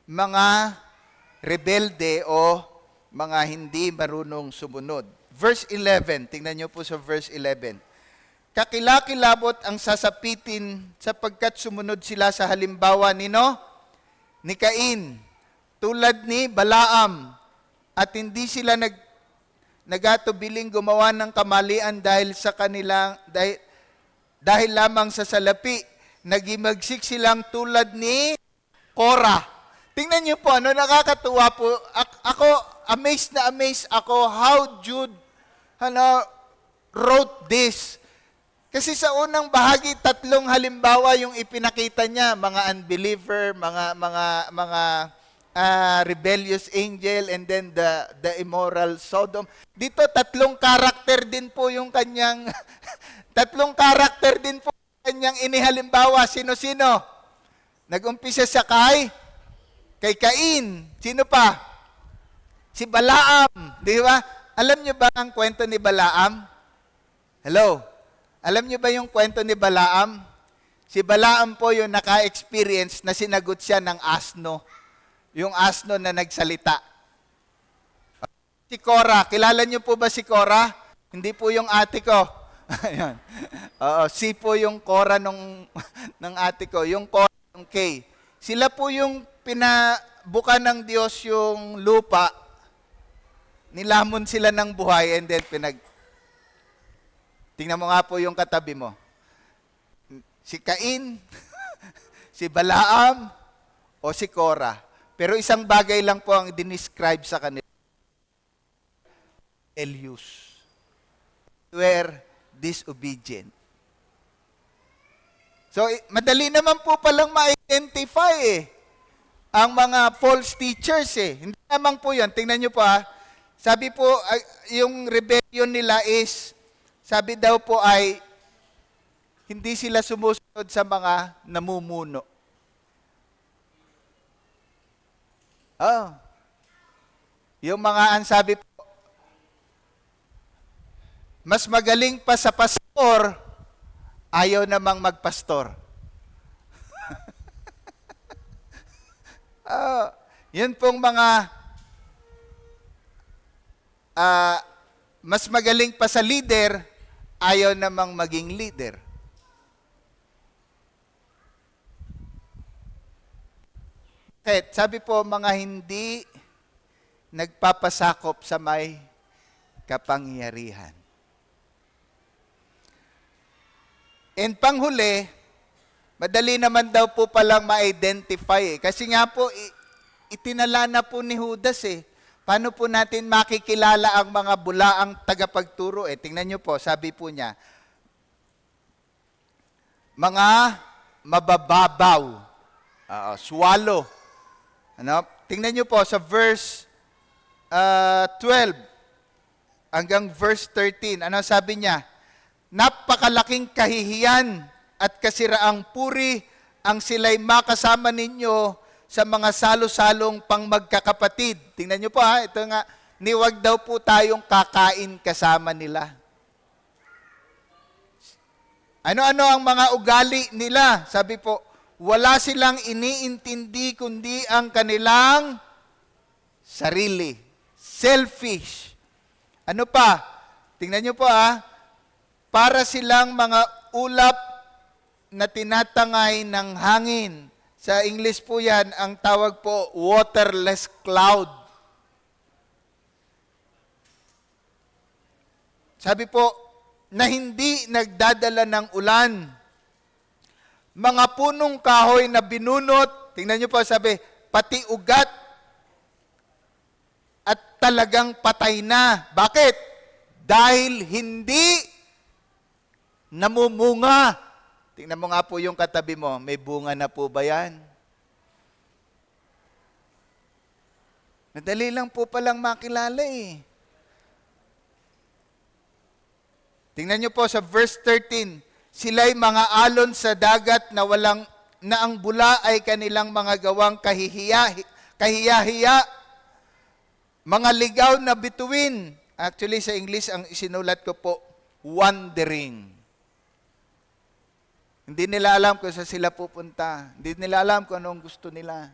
mga rebelde o mga hindi marunong sumunod. Verse 11, tingnan niyo po sa verse 11. Kakilakilabot ang sasapitin sapagkat sumunod sila sa halimbawa ni Cain, tulad ni Balaam, at hindi sila nagatubiling gumawa ng kamalian dahil lamang sa salapi, nagimagsik silang tulad ni Korah. Tingnan niyo po, nakakatuwa po. Ako, amazed ako how Jude wrote this. Kasi sa unang bahagi, 3 halimbawa yung ipinakita niya, mga unbeliever, mga rebellious angel, and then the immoral Sodom. Dito, 3 karakter din po yung kanyang 3 karakter din po kanyang inihalimbawa. Sino-sino? Nag-umpisa siya kay Cain. Sino pa? Si Balaam. Di ba? Alam niyo ba ang kwento ni Balaam? Hello? Alam niyo ba yung kwento ni Balaam? Si Balaam po yung naka-experience na sinagot siya ng asno. Yung asno na nagsalita. Si Korah. Kilala niyo po ba si Korah? Hindi po yung ate ko. Ayan. Si po yung Korah ng ate ko, yung Korah ng K. Sila po yung pinabuka ng Diyos yung lupa, nilamon sila ng buhay, and then tingnan mo nga po yung katabi mo. Si Cain, si Balaam, o si Korah. Pero isang bagay lang po ang dinescribe sa kanila. Rebellious. Were disobedient. So, madali naman po palang ma-identify ang mga false teachers Hindi naman po yun. Tingnan nyo po Sabi po, yung rebellion nila is, sabi daw po ay, hindi sila sumusunod sa mga namumuno. Yung mga ansabi po, mas magaling pa sa pastor, ayaw namang magpastor. Yun pong mga mas magaling pa sa leader, ayaw namang maging leader. Kahit sabi po, mga hindi nagpapasakop sa may kapangyarihan. And panghuli, madali naman daw po palang ma-identify. Kasi nga po, itinala na po ni Judas eh. Paano po natin makikilala ang mga bulaang tagapagturo? Tingnan nyo po, sabi po niya, mga mabababaw, swallow. Ano? Tingnan nyo po sa verse 12 hanggang verse 13. Ano sabi niya? Napakalaking kahihiyan at kasiraang puri ang sila'y makasama ninyo sa mga salo-salong pangmagkakapatid. Tingnan nyo po ha, ito nga, niwag daw po tayong kakain kasama nila. Ano-ano ang mga ugali nila? Sabi po, wala silang iniintindi kundi ang kanilang sarili. Selfish. Ano pa? Tingnan nyo po para silang mga ulap na tinatangay ng hangin. Sa English po yan, ang tawag po, waterless cloud. Sabi po, na hindi nagdadala ng ulan. Mga punong kahoy na binunot, tingnan nyo po sabi, pati ugat at talagang patay na. Bakit? Dahil hindi namumunga. Tingnan mo nga po yung katabi mo, may bunga na po ba yan? Madali lang po palang makilala eh. Tingnan nyo po sa verse 13, sila'y mga alon sa dagat na ang bula ay kanilang mga gawang kahiya-hiya, mga ligaw na bituin. Actually, sa English, ang isinulat ko po, wandering. Hindi nila alam kung saan sila pupunta. Hindi nila alam kung anong gusto nila.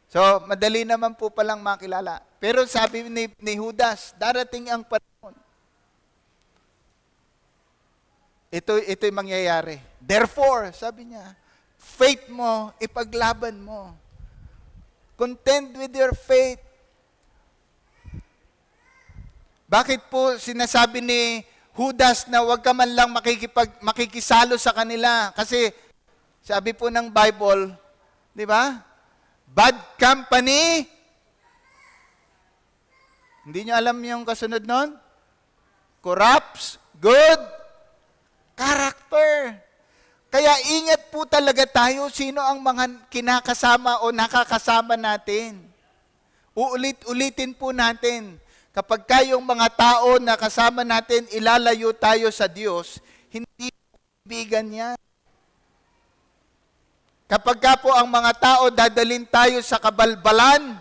So, madali naman po palang makilala. Pero sabi ni Judas, darating ang panahon. Ito'y mangyayari. Therefore, sabi niya, faith mo, ipaglaban mo. Contend with your faith. Bakit po sinasabi ni Judas na huwag ka man lang makikisalo sa kanila? Kasi sabi po ng Bible, di ba? Bad company. Hindi niyo alam yung kasunod nun? Corrupts good character. Kaya ingat po talaga tayo sino ang mga kinakasama o nakakasama natin. Ulit-ulitin po natin. Kapag kayong mga tao na kasama natin, ilalayo tayo sa Diyos, hindi kaibigan yan. Kapag ka po ang mga tao dadalin tayo sa kabalbalan,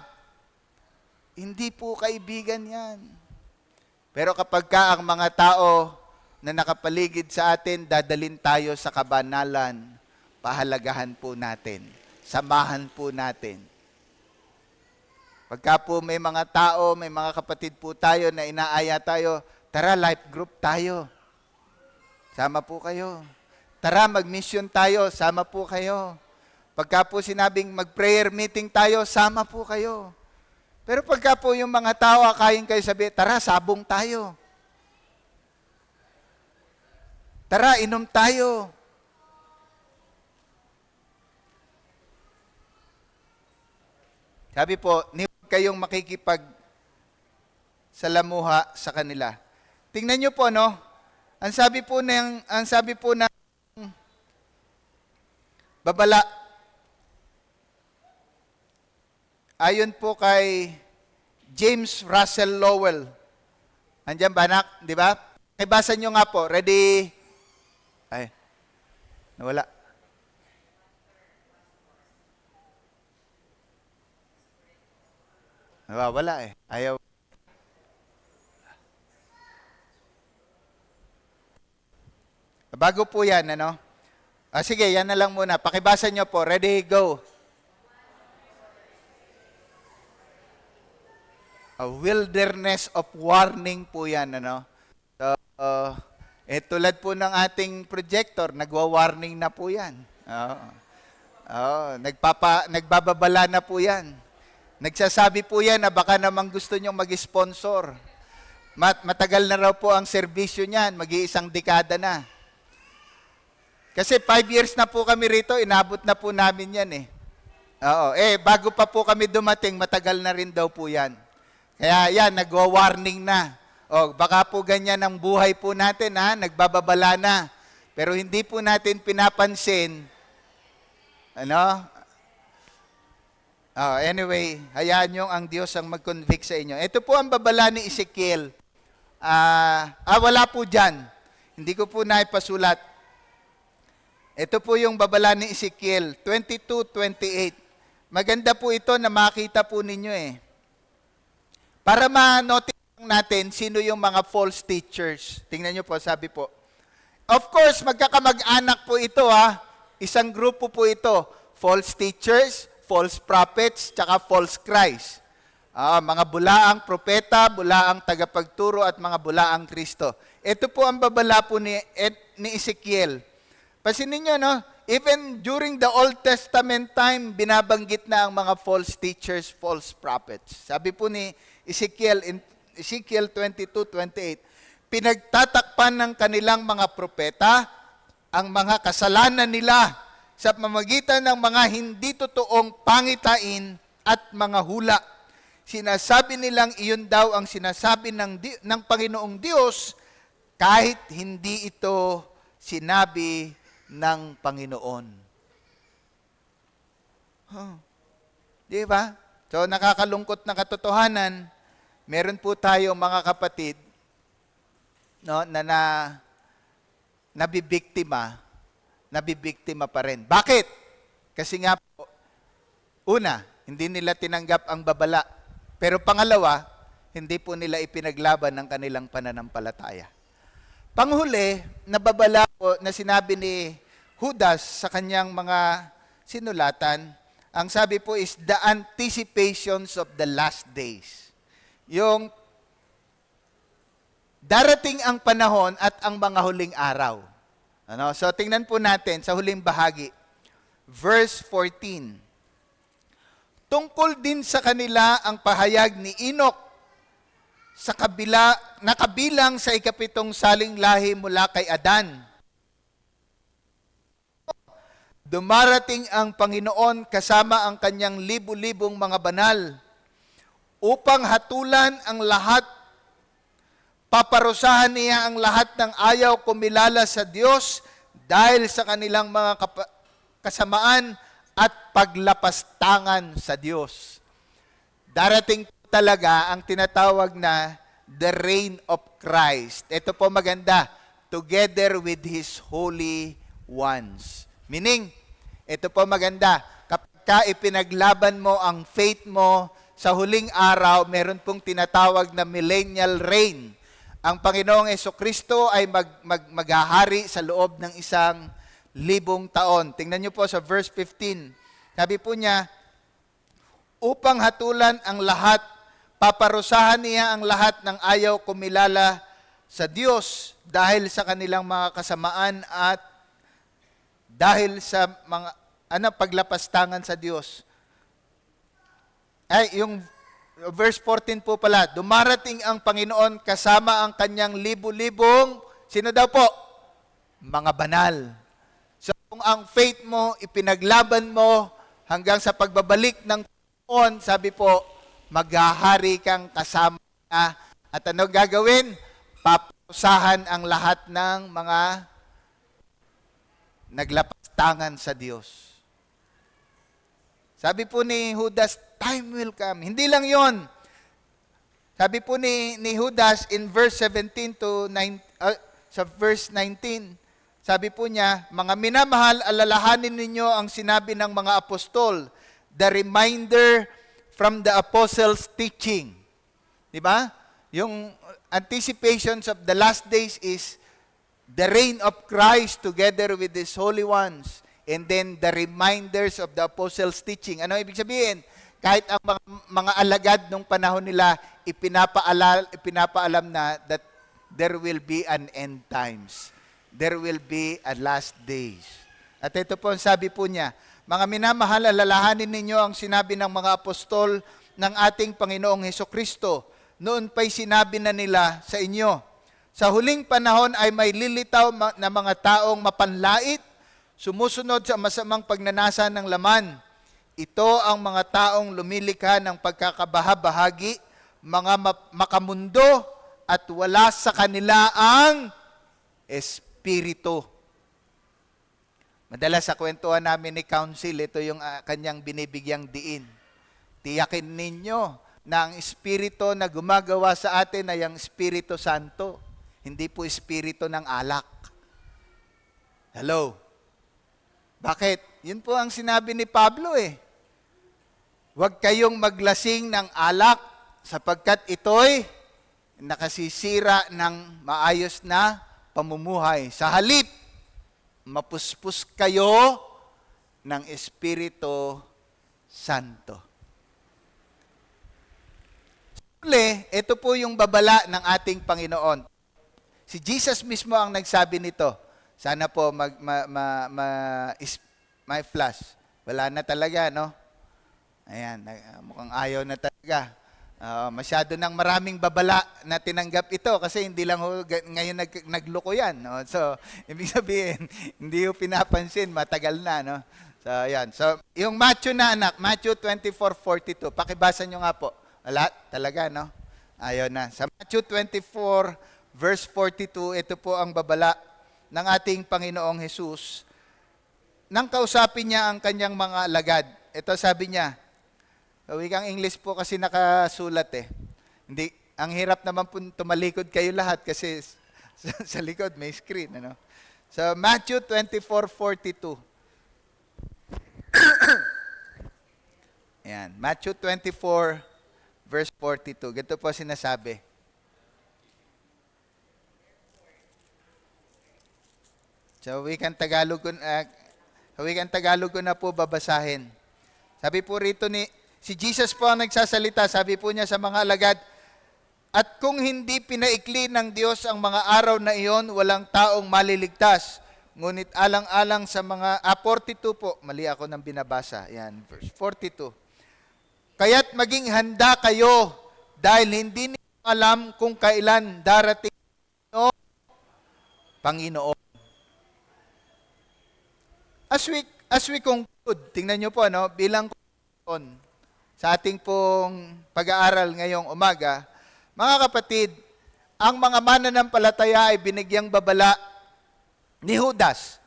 hindi po kaibigan yan. Pero kapag ka ang mga tao na nakapaligid sa atin, dadalin tayo sa kabanalan, pahalagahan po natin, samahan po natin. Pagka po may mga tao, may mga kapatid po tayo na inaaya tayo, tara life group tayo. Sama po kayo. Tara mag-mission tayo, sama po kayo. Pagka po sinabing mag-prayer meeting tayo, sama po kayo. Pero pagka po yung mga tao, akayin kayo sabi, tara sabong tayo. Tara, inom tayo. Sabi po, huwag kayong makikipag salamuha sa kanila. Tingnan niyo po, no? Ang sabi po ng babala, ayon po kay James Russell Lowell. Andiyan ba, anak? Di ba? Basa nyo nga po. Ready? Ay, nawala. Nawawala eh. Ayaw. Bago po yan, ano? Sige, yan na lang muna. Pakibasa nyo po. Ready, go. A wilderness of warning po yan, ano? So, Tulad po ng ating projector, nagwa-warning na po yan. Nagbababala na po yan. Nagsasabi po yan na baka namang gusto nyong mag-sponsor. Matagal na raw po ang serbisyo niyan, mag-iisang dekada na. Kasi 5 years na po kami rito, inabot na po namin yan eh. Bago pa po kami dumating, matagal na rin daw po yan. Kaya yan, nagwa-warning na. Baka po ganyan ang buhay po natin, ha? Nagbababala na. Pero hindi po natin pinapansin. Anyway, hayaan nyo ang Diyos ang mag-convict sa inyo. Ito po ang babala ni Ezekiel. Wala po dyan. Hindi ko po naipasulat. Ito po yung babala ni Ezekiel, 22:28. Maganda po ito na makita po ninyo eh. Para ma-notice natin sino yung mga false teachers. Tingnan nyo po, sabi po. Of course, magkakamag-anak po ito ha. Isang grupo po ito. False teachers, false prophets, tsaka false Christ. Mga bulaang propeta, bulaang tagapagturo, at mga bulaang Kristo. Ito po ang babala po ni Ezekiel. Pasinin nyo, no? Even during the Old Testament time, binabanggit na ang mga false teachers, false prophets. Sabi po ni Ezekiel, in Ezekiel 22:28, pinagtatakpan ng kanilang mga propeta ang mga kasalanan nila sa pamamagitan ng mga hindi totoong pangitain at mga hula. Sinasabi nilang iyon daw ang sinasabi ng Panginoong Diyos kahit hindi ito sinabi ng Panginoon. Di ba? So nakakalungkot na katotohanan, meron po tayo mga kapatid na nabibiktima pa rin. Bakit? Kasi nga po, una, hindi nila tinanggap ang babala. Pero pangalawa, hindi po nila ipinaglaban ng kanilang pananampalataya. Panghuli, nababala po na sinabi ni Judas sa kanyang mga sinulatan, ang sabi po is the anticipations of the last days. Yung darating ang panahon at ang mga huling araw. So tingnan po natin sa huling bahagi. Verse 14. Tungkol din sa kanila ang pahayag ni Enoch nakabilang sa 7 saling lahi mula kay Adan. Dumarating ang Panginoon kasama ang kanyang libu-libong mga banal upang hatulan ang lahat, paparusahan niya ang lahat ng ayaw kumilala sa Diyos dahil sa kanilang mga kasamaan at paglapastangan sa Diyos. Darating po talaga ang tinatawag na the reign of Christ. Ito po maganda, together with His holy ones. Meaning, ito po maganda, kapag ipinaglaban mo ang faith mo, sa huling araw, meron pong tinatawag na millennial reign. Ang Panginoong Jesucristo ay maghahari sa loob ng 1,000 taon. Tingnan niyo po sa verse 15. Sabi po niya, upang hatulan ang lahat, paparusahan niya ang lahat ng ayaw kumilala sa Diyos dahil sa kanilang mga kasamaan at dahil sa mga paglapastangan sa Diyos. Yung verse 14 po pala, dumarating ang Panginoon kasama ang kanyang libu-libong, sino daw po? Mga banal. So kung ang faith mo, ipinaglaban mo hanggang sa pagbabalik ng Panginoon, sabi po, maghahari kang kasama na. At ano gagawin? Paparusahan ang lahat ng mga naglapastangan sa Diyos. Sabi po ni Judas, time will come. Hindi lang yon. Sabi po ni Judas in verse 17 to 9, sa verse 19, sabi po niya, mga minamahal, alalahanin ninyo ang sinabi ng mga apostol, the reminder from the apostles' teaching. Di ba? Yung anticipations of the last days is the reign of Christ together with His holy ones. And then the reminders of the apostles' teaching. Ano ibig sabihin? Kahit ang mga alagad nung panahon nila, ipinapaalam na that there will be an end times. There will be a last days. At ito po, sabi po niya, mga minamahal, alalahanin ninyo ang sinabi ng mga apostol ng ating Panginoong Hesukristo. Noon pa'y sinabi na nila sa inyo, sa huling panahon ay may lilitaw na mga taong mapanlait, sumusunod sa masamang pagnanasa ng laman. Ito ang mga taong lumilikha ng pagkakabahabahagi, mga makamundo, at wala sa kanila ang Espiritu. Madalas sa kwentuhan namin ni Council, ito yung kanyang binibigyang diin. Tiyakin ninyo na ang Espiritu na gumagawa sa atin ay ang Espiritu Santo. Hindi po Espiritu ng alak. Hello? Bakit? Yun po ang sinabi ni Pablo eh. Huwag kayong maglasing ng alak sapagkat ito'y nakasisira ng maayos na pamumuhay. Sa halip, mapuspos kayo ng Espiritu Santo. Uli, ito po yung babala ng ating Panginoon. Si Jesus mismo ang nagsabi nito. Sana po may flash. Wala na talaga, no? Ayan, mukhang ayaw na talaga. Masyado ng maraming babala na tinanggap ito kasi hindi lang ngayon nagloko yan. No? So, ibig sabihin, hindi yung pinapansin, matagal na. No? So, ayan. So, yung Matthew na anak, Matthew 24:42, pakibasa nyo nga po. Wala, talaga, no? Ayaw na. Sa Matthew 24, verse 42, ito po ang babala ng ating Panginoong Jesus. Nang kausapin niya ang kanyang mga alagad, ito sabi niya, wikang English po kasi nakasulat eh. Hindi, ang hirap naman po tumalikod kayo lahat kasi sa likod may screen. Ano? So, Matthew 24:42. Ayan, Matthew 24, verse 42. Ganito po sinasabi. So, wikang Tagalog ko na po babasahin. Sabi po rito si Jesus po ang nagsasalita, sabi po niya sa mga alagad, at kung hindi pinaikli ng Diyos ang mga araw na iyon, walang taong maliligtas. Ngunit alang-alang sa mga, 42 po, mali ako ng binabasa. Yan, verse 42. Kaya't maging handa kayo dahil hindi niyo alam kung kailan darating ang Panginoon. As we conclude, tingnan niyo po, no, bilang conclusion sa ating pong pag-aaral ngayong umaga, mga kapatid, ang mga mananampalataya ay binigyang babala ni Judas.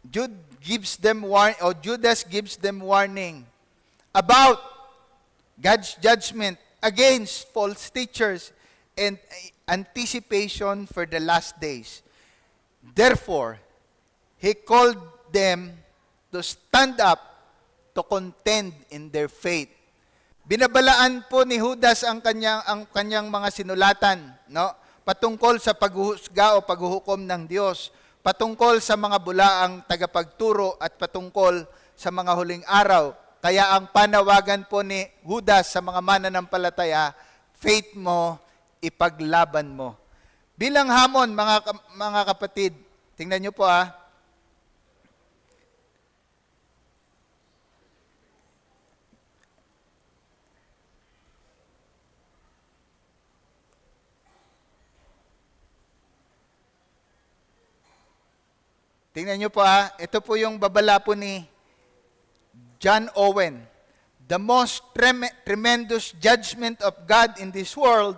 Judas gives them warning about God's judgment against false teachers and anticipation for the last days. Therefore, he called them to stand up to contend in their faith. Binabalaan po ni Judas ang kanyang mga sinulatan, no? Patungkol sa paghuhusga o paghuhukom ng Diyos, patungkol sa mga bulaang tagapagturo at patungkol sa mga huling araw. Kaya ang panawagan po ni Judas sa mga mananampalataya, faith mo, ipaglaban mo. Bilang hamon, mga kapatid, tingnan niyo po Tingnan niyo po ito po yung babala po ni John Owen. The most tremendous judgment of God in this world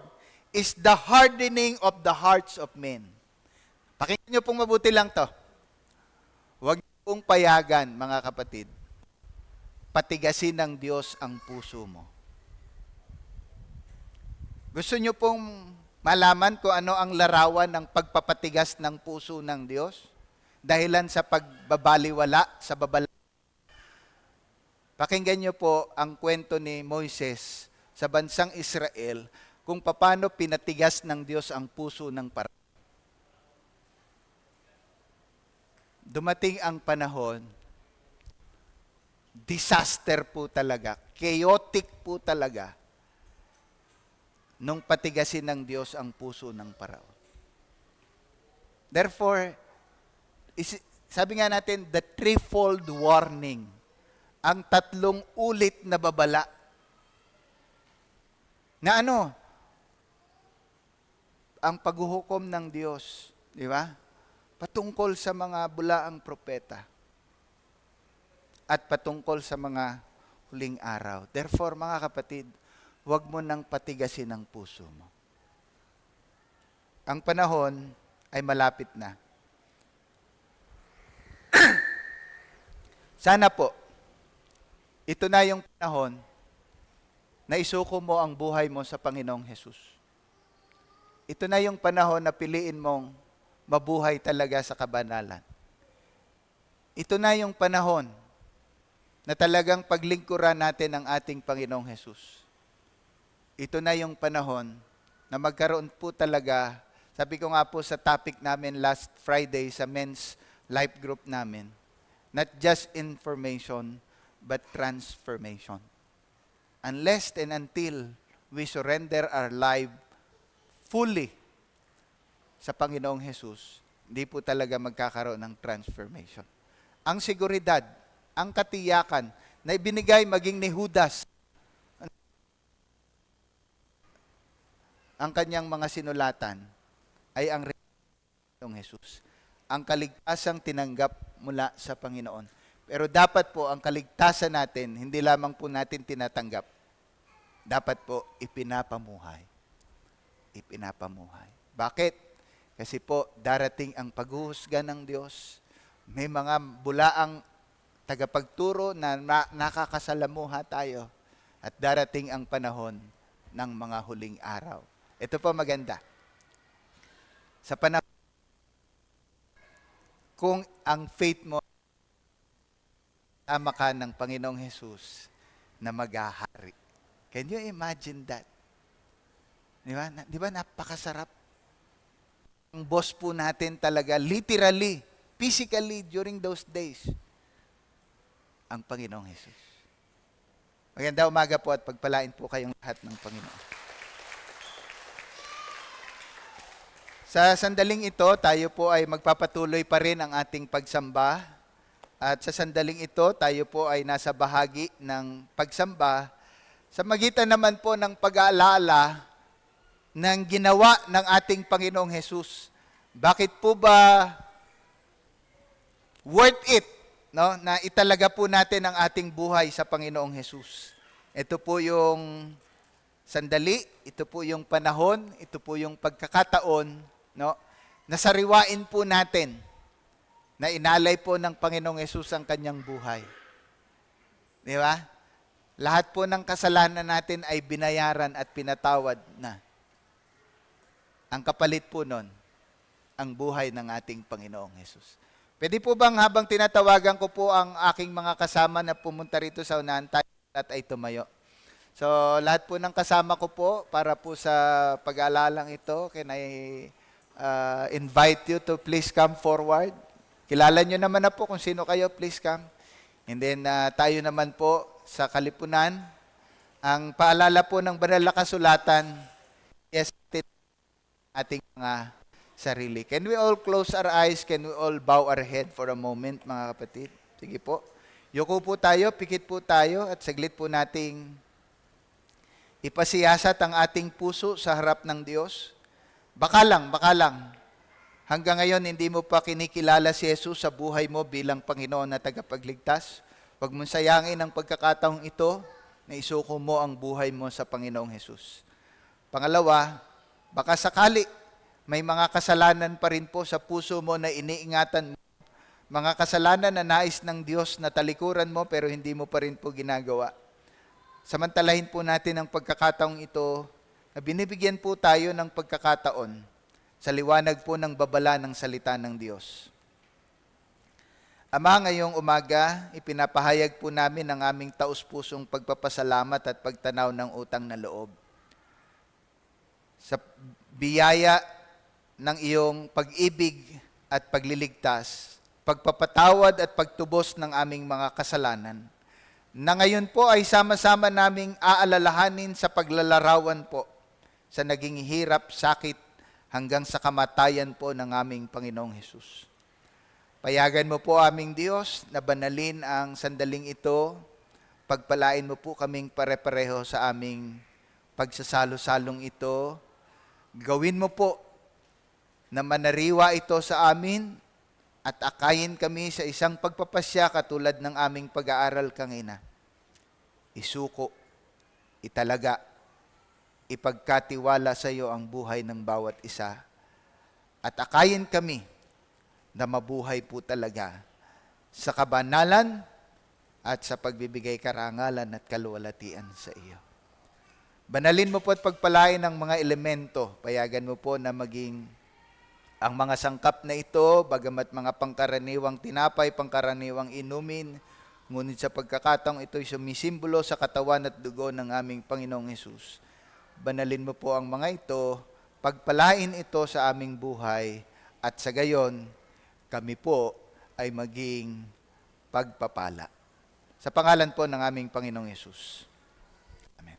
is the hardening of the hearts of men. Pakinggan niyo pong mabuti lang to. Huwag niyo pong payagan, mga kapatid, patigasin ng Diyos ang puso mo. Gusto niyo pong malaman kung ano ang larawan ng pagpapatigas ng puso ng Diyos? Dahilan sa pagbabaliwala, sa babala. Pakinggan niyo po ang kwento ni Moises sa bansang Israel kung paano pinatigas ng Diyos ang puso ng Parao. Dumating ang panahon, disaster po talaga, chaotic po talaga, nung patigasin ng Diyos ang puso ng Parao. Therefore, sabi nga natin, the threefold warning, ang tatlong ulit na babala, na ano? Ang paghuhukom ng Diyos, di ba? Patungkol sa mga bulaang propeta at patungkol sa mga huling araw. Therefore, mga kapatid, huwag mo nang patigasin ang puso mo. Ang panahon ay malapit na. Sana po, ito na yung panahon na isuko mo ang buhay mo sa Panginoong Hesus. Ito na yung panahon na piliin mong mabuhay talaga sa kabanalan. Ito na yung panahon na talagang paglingkuran natin ang ating Panginoong Hesus. Ito na yung panahon na magkaroon po talaga, sabi ko nga po sa topic namin last Friday sa men's life group namin, not just information, but transformation. Unless and until we surrender our life fully sa Panginoong Hesus, hindi po talaga magkakaroon ng transformation. Ang seguridad, ang katiyakan na ibinigay maging ni Judas, ang kanyang mga sinulatan ay ang Panginoong Hesus. Ang kaligtasang tinanggap mula sa Panginoon. Pero dapat po ang kaligtasan natin, hindi lamang po natin tinatanggap. Dapat po ipinapamuhay. Bakit? Kasi po darating ang paghuhusga ng Diyos. May mga bulaang tagapagturo na nakakasalamuha tayo. At darating ang panahon ng mga huling araw. Ito po maganda. Sa panahon, kung ang faith mo tama ka ng Panginoong Hesus na maghahari. Can you imagine that? Di ba napakasarap? Ang boss po natin talaga, literally, physically, during those days, ang Panginoong Hesus. Maganda umaga po at pagpalain po kayong lahat ng Panginoon. Sa sandaling ito, tayo po ay magpapatuloy pa rin ang ating pagsamba. At sa sandaling ito, tayo po ay nasa bahagi ng pagsamba sa magitan naman po ng pag-aalala ng ginawa ng ating Panginoong Hesus. Bakit po ba worth it, no, na italaga po natin ang ating buhay sa Panginoong Hesus? Ito po yung sandali, ito po yung panahon, ito po yung pagkakataon, no, nasariwain po natin na inalay po ng Panginoong Hesus ang kanyang buhay. Di ba? Lahat po ng kasalanan natin ay binayaran at pinatawad na. Ang kapalit po nun, ang buhay ng ating Panginoong Hesus. Pwede po bang habang tinatawagan ko po ang aking mga kasama na pumunta rito sa unahan, tayo at ay tumayo. So, lahat po ng kasama ko po para po sa pag-aalalang ito, can I invite you to please come forward? Kilala nyo naman na po kung sino kayo, please come. And then, tayo naman po sa kalipunan, ang paalala po ng banal na kasulatan, yes, ating mga sarili. Can we all close our eyes? Can we all bow our head for a moment, mga kapatid? Sige po. Yuko po tayo, pikit po tayo, at saglit po nating ipasiyasat ang ating puso sa harap ng Diyos. Baka lang, hanggang ngayon hindi mo pa kinikilala si Jesus sa buhay mo bilang Panginoon na tagapagligtas. Huwag mong sayangin ang pagkakataong ito na isuko mo ang buhay mo sa Panginoong Jesus. Pangalawa, baka sakali may mga kasalanan pa rin po sa puso mo na iniingatan mo. Mga kasalanan na nais ng Diyos na talikuran mo pero hindi mo pa rin po ginagawa. Samantalahin po natin ang pagkakataong ito na binibigyan po tayo ng pagkakataon sa liwanag po ng babala ng salita ng Diyos. Ama, ngayong umaga, ipinapahayag po namin ang aming taus-pusong pagpapasalamat at pagtanaw ng utang na loob. Sa biyaya ng iyong pag-ibig at pagliligtas, pagpapatawad at pagtubos ng aming mga kasalanan, na ngayon po ay sama-sama naming aalalahanin sa paglalarawan po sa naging hirap, sakit hanggang sa kamatayan po ng aming Panginoong Hesus. Payagan mo po aming Diyos na banalin ang sandaling ito. Pagpalain mo po kaming pare-pareho sa aming pagsasalo-salong ito. Gawin mo po na manariwa ito sa amin at akayin kami sa isang pagpapasya katulad ng aming pag-aaral kanina. Isuko, italaga, ipagkatiwala sa iyo ang buhay ng bawat isa at akayin kami na mabuhay po talaga sa kabanalan at sa pagbibigay karangalan at kaluwalhatian sa iyo. Banalin mo po at pagpalain ang mga elemento. Payagan mo po na maging ang mga sangkap na ito, bagamat mga pangkaraniwang tinapay, pangkaraniwang inumin, ngunit sa pagkakataong ito'y sumisimbolo sa katawan at dugo ng aming Panginoong Hesus. Banalin mo po ang mga ito, pagpalain ito sa aming buhay, at sa gayon, kami po ay maging pagpapala. Sa pangalan po ng aming Panginoong Hesus. Amen.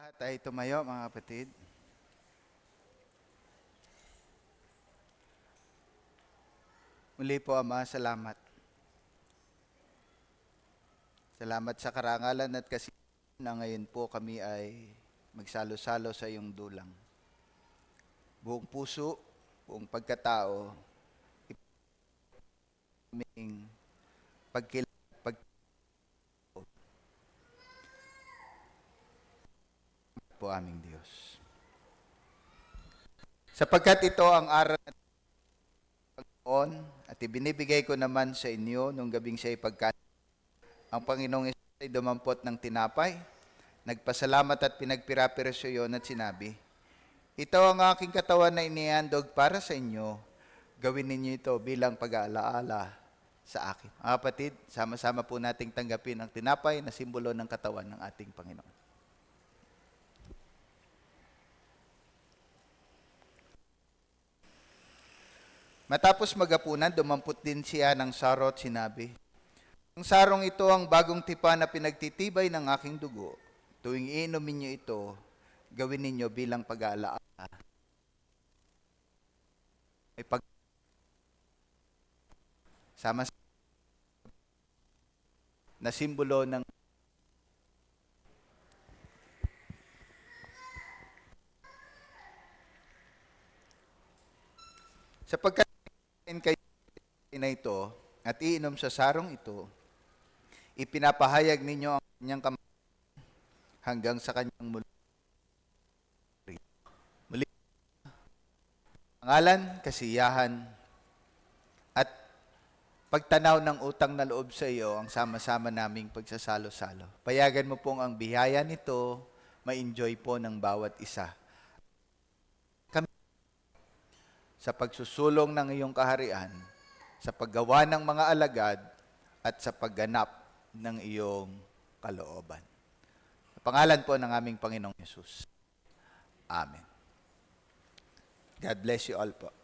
Lahat ay tumayo, mga kapatid. Muli po, Ama, salamat. Salamat sa karangalan at kasi na ngayon po kami ay magsalo-salo sa iyong dulang. Buong puso, buong pagkatao, aming po aming Diyos. Sapagkat ito ang aral ng Panginoon at ibinibigay ko naman sa inyo nung gabing siya ipagkain. Ang Panginoong Isus ay dumampot ng tinapay, nagpasalamat at pinagpirapiro sa iyon at sinabi, ito ang aking katawan na inihandog para sa inyo. Gawin ninyo ito bilang pag-aalaala sa akin. Mga kapatid, sama-sama po nating tanggapin ang tinapay na simbolo ng katawan ng ating Panginoon. Matapos magapunan, dumampot din siya ng saro at sinabi, ang sarong ito ang bagong tipan na pinagtitibay ng aking dugo. Tuwing iinumin niyo ito, gawin ninyo bilang pag-aalaala. May sama na simbolo ng sapagkat kayo na ito at iinom sa sarong ito, ipinapahayag ninyo ang kanyang kamay hanggang sa kanyang muli. Pangalan, kasiyahan, at pagtanaw ng utang na loob sa iyo ang sama-sama naming pagsasalo-salo. Payagan mo pong ang biyaya nito, ma-enjoy po ng bawat isa. Kami sa pagsusulong ng iyong kaharian, sa paggawa ng mga alagad, at sa pagganap ng iyong kalooban. Sa pangalan po ng aming Panginoong Yesus. Amen. God bless you all po.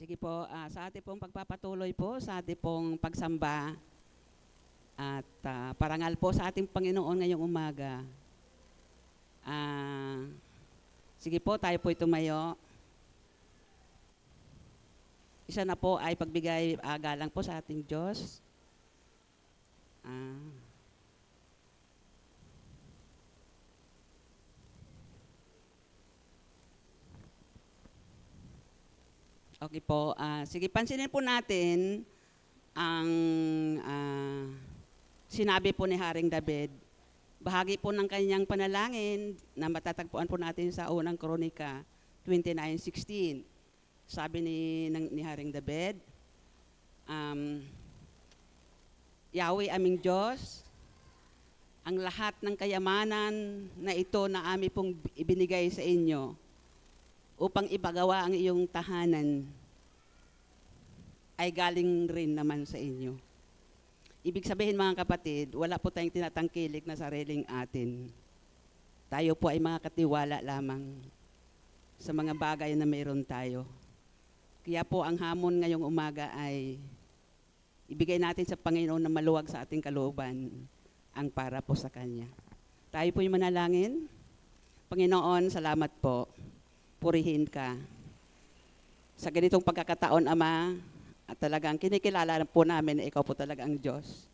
Sige po, sa ating pong pagpapatuloy po, sa ating pong pagsamba at parangal po sa ating Panginoon ngayong umaga. Sige po, tayo po tumayo. Isa na po ay pagbigay galang po sa ating Diyos. Okay po. Sige, pansinin po natin ang sinabi po ni Haring David. Bahagi po ng kanyang panalangin na matatagpuan po natin sa unang Kronika 29:16. Sabi ni Haring David, Yahweh aming Diyos, ang lahat ng kayamanan na ito na aming pong ibinigay sa inyo upang ipagawa ang iyong tahanan ay galing rin naman sa inyo. Ibig sabihin mga kapatid, wala po tayong tinatangkilik na sariling atin. Tayo po ay mga katiwala lamang sa mga bagay na mayroon tayo. Kaya po ang hamon ngayong umaga ay ibigay natin sa Panginoon na maluwag sa ating kalooban ang para po sa Kanya. Tayo po yung manalangin. Panginoon, salamat po. Purihin ka. Sa ganitong pagkakataon, Ama, at talagang kinikilala po namin na ikaw po talaga ang Diyos.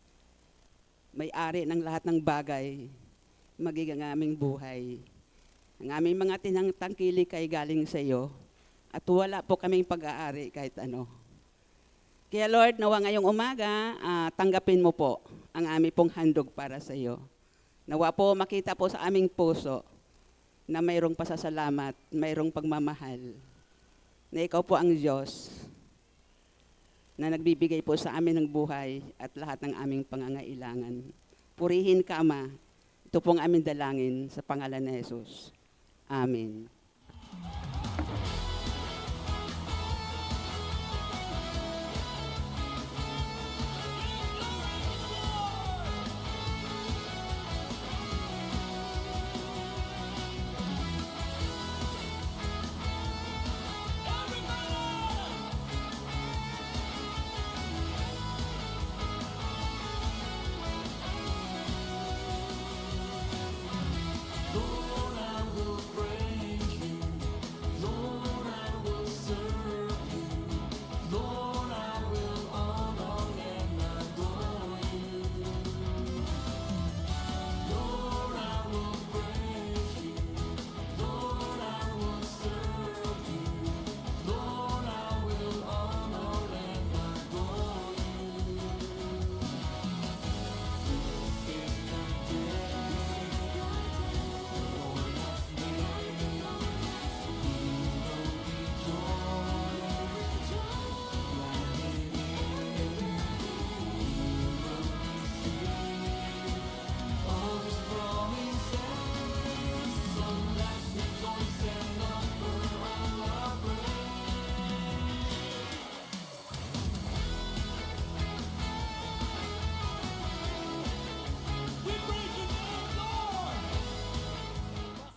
May-ari ng lahat ng bagay, magiging aming buhay. Ang aming mga tinangkilik ay galing sa iyo at wala po kaming pag-aari kahit ano. Kaya Lord, nawa ngayong umaga, tanggapin mo po ang aming pong handog para sa iyo. Nawa po makita po sa aming puso na mayroong pasasalamat, mayroong pagmamahal, na ikaw po ang Diyos na nagbibigay po sa amin ng buhay at lahat ng aming pangangailangan. Purihin ka, Ama. Ito pong aming dalangin sa pangalan ni Jesus. Amen.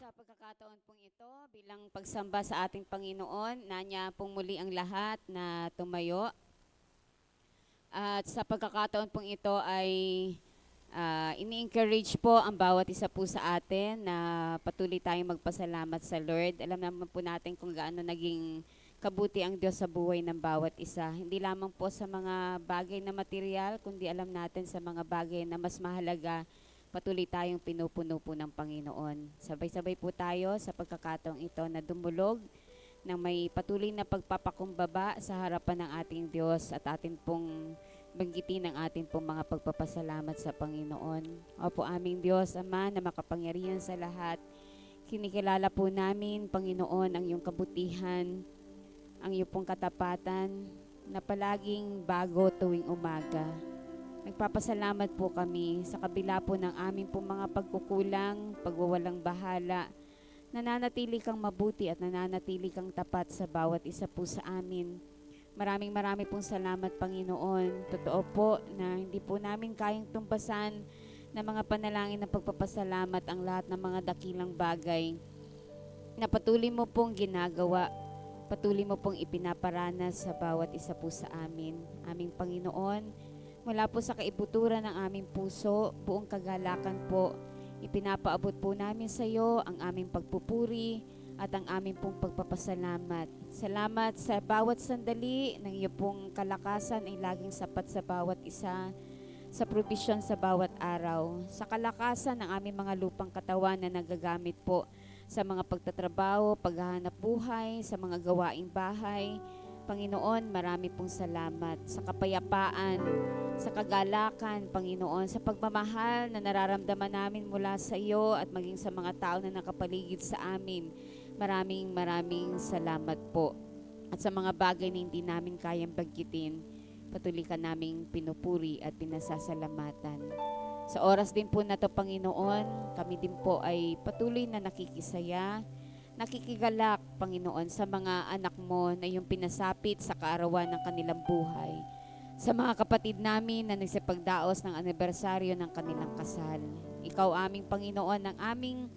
Sa pagkakataon pong ito, bilang pagsamba sa ating Panginoon, nanya pong muli ang lahat na tumayo. At sa pagkakataon pong ito ay ini-encourage po ang bawat isa po sa atin na patuloy tayong magpasalamat sa Lord. Alam naman po natin kung gaano naging kabuti ang Diyos sa buhay ng bawat isa. Hindi lamang po sa mga bagay na material, kundi alam natin sa mga bagay na mas mahalaga, patuloy tayong pinupuno po ng Panginoon. Sabay-sabay po tayo sa pagkakataong ito na dumulog ng may patuloy na pagpapakumbaba sa harapan ng ating Diyos at atin pong banggitin ang ating pong mga pagpapasalamat sa Panginoon. Opo, aming Diyos, Ama, na makapangyarihan sa lahat, kinikilala po namin, Panginoon, ang iyong kabutihan, ang iyong pong katapatan na palaging bago tuwing umaga. Nagpapasalamat po kami sa kabila po ng aming pong mga pagkukulang, pagwawalang bahala. Nananatili kang mabuti at nananatili kang tapat sa bawat isa po sa amin. Maraming pong salamat, Panginoon. Totoo po na hindi po namin kayang tumbasan ng mga panalangin ng pagpapasalamat ang lahat ng mga dakilang bagay na patuloy mo pong ginagawa. Patuloy mo pong ipinaparanas sa bawat isa po sa amin. Aming Panginoon, mula po sa kaibuturan ng aming puso, buong kagalakan po, ipinapaabot po namin sa iyo ang aming pagpupuri at ang aming pong pagpapasalamat. Salamat sa bawat sandali ng iyo pong kalakasan ay laging sapat sa bawat isa, sa provisyon sa bawat araw, sa kalakasan ng aming mga lupang katawan na nagagamit po sa mga pagtatrabaho, paghahanap buhay, sa mga gawaing bahay. Panginoon, marami pong salamat sa kapayapaan, sa kagalakan, Panginoon, sa pagmamahal na nararamdaman namin mula sa iyo at maging sa mga tao na nakapaligid sa amin. Maraming salamat po. At sa mga bagay na hindi namin kayang banggitin, patuloy ka naming pinupuri at pinasasalamatan. Sa oras din po na to, Panginoon, kami din po ay patuloy na nakikisaya, nakikigalak, Panginoon, sa mga anak mo na iyong pinasapit sa kaarawan ng kanilang buhay. Sa mga kapatid namin na nagsipagdaos ng anibersaryo ng kanilang kasal. Ikaw aming Panginoon, ang aming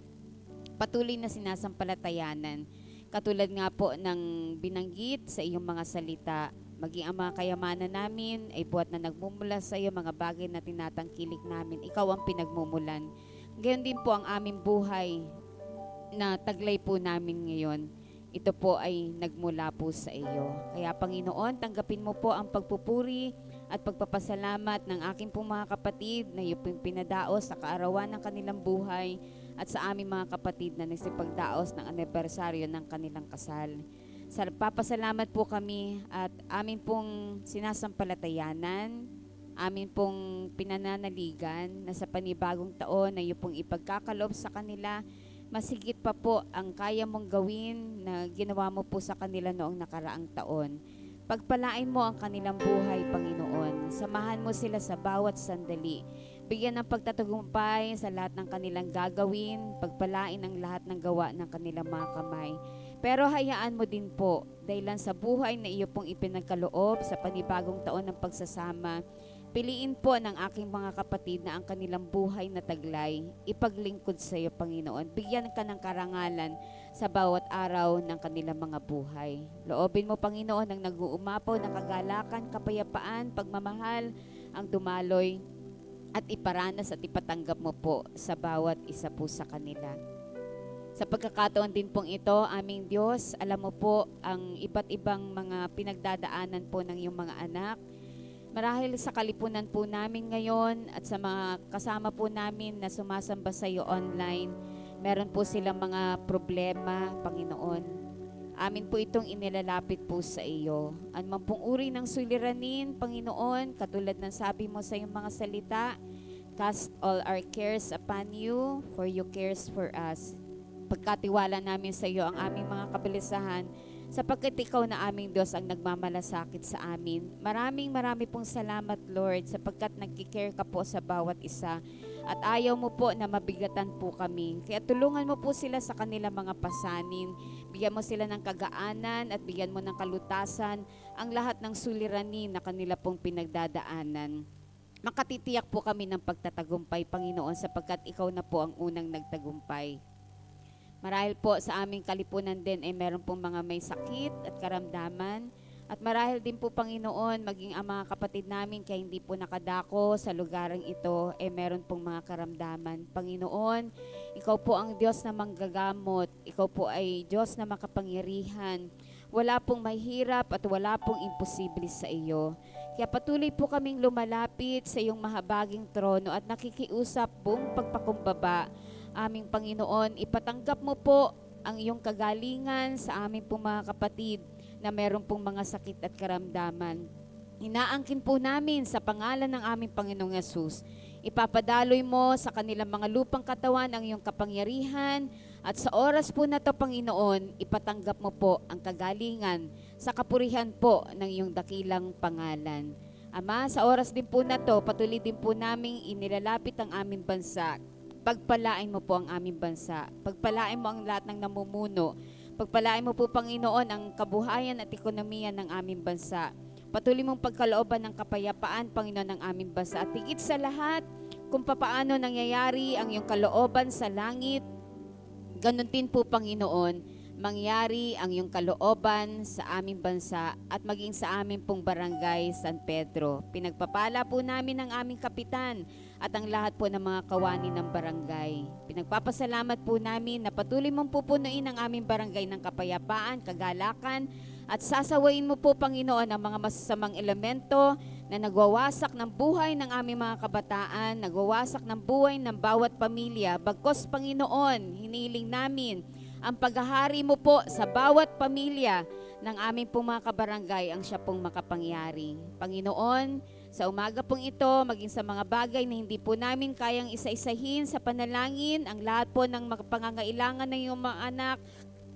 patuloy na sinasampalatayanan. Katulad nga po ng binanggit sa iyong mga salita, maging ang mga kayamanan namin ay buhat na nagmumula sa iyo, mga bagay na tinatangkilik namin. Ikaw ang pinagmumulan. Gayon din po ang aming buhay na taglay po namin ngayon, ito po ay nagmula po sa iyo. Kaya Panginoon, tanggapin mo po ang pagpupuri at pagpapasalamat ng aking pong mga kapatid na iyo pong pinadaos sa kaarawan ng kanilang buhay at sa aming mga kapatid na nagsipagdaos ng anibersaryo ng kanilang kasal. Sa papasalamat po kami at amin pong sinasampalatayanan, amin pong pinananaligan na sa panibagong taon na iyo pong ipagkakaloob sa kanila, masigit pa po ang kaya mong gawin na ginawa mo po sa kanila noong nakaraang taon. Pagpalain mo ang kanilang buhay, Panginoon. Samahan mo sila sa bawat sandali. Bigyan ng pagtatagumpay sa lahat ng kanilang gagawin. Pagpalain ang lahat ng gawa ng kanilang mga kamay. Pero hayaan mo din po, dahilan sa buhay na iyo pong ipinagkaloob sa panibagong taon ng pagsasama, piliin po ng aking mga kapatid na ang kanilang buhay na taglay, ipaglingkod sa iyo, Panginoon. Bigyan ka ng karangalan sa bawat araw ng kanilang mga buhay. Loobin mo, Panginoon, ang nag-uumapaw na kagalakan, kapayapaan, pagmamahal, ang dumaloy at iparanas at ipatanggap mo po sa bawat isa po sa kanila. Sa pagkakataon din pong ito, aming Diyos, alam mo po ang iba't ibang mga pinagdadaanan po ng iyong mga anak. Marahil sa kalipunan po namin ngayon at sa mga kasama po namin na sumasamba sa iyo online, meron po silang mga problema, Panginoon. Amin po itong inilalapit po sa iyo. Anumang pong uri ng suliranin, Panginoon, katulad ng sabi mo sa iyong mga salita, cast all our cares upon you, for you cares for us. Pagkatiwala namin sa iyo ang aming mga kabalisahan, sapagkat ikaw na aming Diyos ang nagmamalasakit sa amin. Marami pong salamat, Lord, sapagkat nagkikare ka po sa bawat isa. At ayaw mo po na mabigatan po kami. Kaya tulungan mo po sila sa kanilang mga pasanin. Bigyan mo sila ng kagaanan at bigyan mo ng kalutasan ang lahat ng suliranin na kanila pong pinagdadaanan. Makatitiyak po kami ng pagtatagumpay, Panginoon, sapagkat ikaw na po ang unang nagtagumpay. Marahil po sa aming kalipunan din ay meron pong mga may sakit at karamdaman. At marahil din po, Panginoon, maging ang mga kapatid namin kaya hindi po nakadako sa lugarang ito ay meron pong mga karamdaman. Panginoon, ikaw po ang Diyos na manggagamot. Ikaw po ay Diyos na makapangyarihan. Wala pong mahirap at wala pong imposible sa iyo. Kaya patuloy po kaming lumalapit sa iyong mahabaging trono at nakikiusap buong pagpakumbaba. Aming Panginoon, ipatanggap mo po ang iyong kagalingan sa aming pong mga kapatid na meron pong mga sakit at karamdaman. Inaangkin po namin sa pangalan ng aming Panginoong Yesus. Ipapadaloy mo sa kanilang mga lupang katawan ang iyong kapangyarihan at sa oras po na to, Panginoon, ipatanggap mo po ang kagalingan sa kapurihan po ng iyong dakilang pangalan. Ama, sa oras din po na to, patuloy din po naming inilalapit ang aming bansa. Pagpalain mo po ang aming bansa. Pagpalain mo ang lahat ng namumuno. Pagpalain mo po, Panginoon, ang kabuhayan at ekonomiya ng aming bansa. Patuloy mong pagkalooban ng kapayapaan, Panginoon, ng aming bansa. At higit sa lahat, kung papaano nangyayari ang iyong kalooban sa langit, ganun din po, Panginoon, mangyari ang iyong kalooban sa aming bansa at maging sa aming pong barangay San Pedro. Pinagpapala po namin ang aming kapitan at ang lahat po ng mga kawani ng barangay. Pinagpapasalamat po namin na patuloy mong pupunuin ang aming barangay ng kapayapaan, kagalakan, at sasawain mo po, Panginoon, ang mga masasamang elemento na nagwawasak ng buhay ng aming mga kabataan, nagwawasak ng buhay ng bawat pamilya. Bagkos, Panginoon, hiniling namin ang paghahari mo po sa bawat pamilya ng aming pong mga kabarangay ang siya pong makapangyari. Panginoon, sa umaga pong ito, maging sa mga bagay na hindi po namin kayang isa-isahin sa panalangin, ang lahat po ng pangangailangan ng iyong mga anak,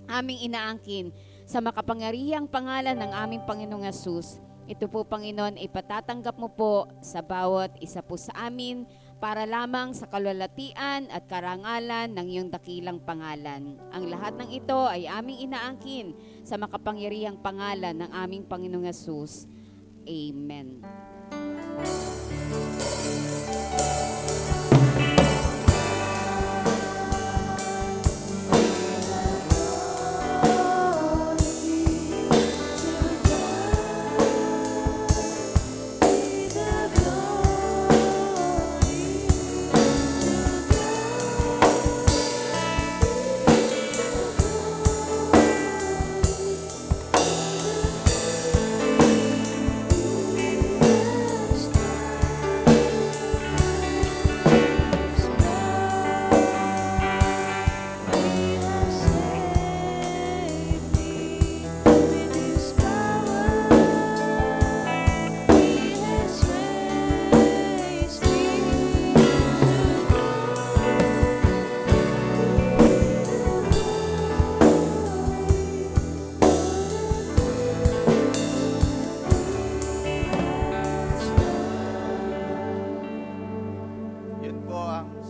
aming inaangkin sa makapangyarihang pangalan ng aming Panginoong Yesus. Ito po, Panginoon, ipatatanggap mo po sa bawat isa po sa amin para lamang sa kaluwalhatian at karangalan ng iyong dakilang pangalan. Ang lahat ng ito ay aming inaangkin sa makapangyarihang pangalan ng aming Panginoong Yesus. Amen.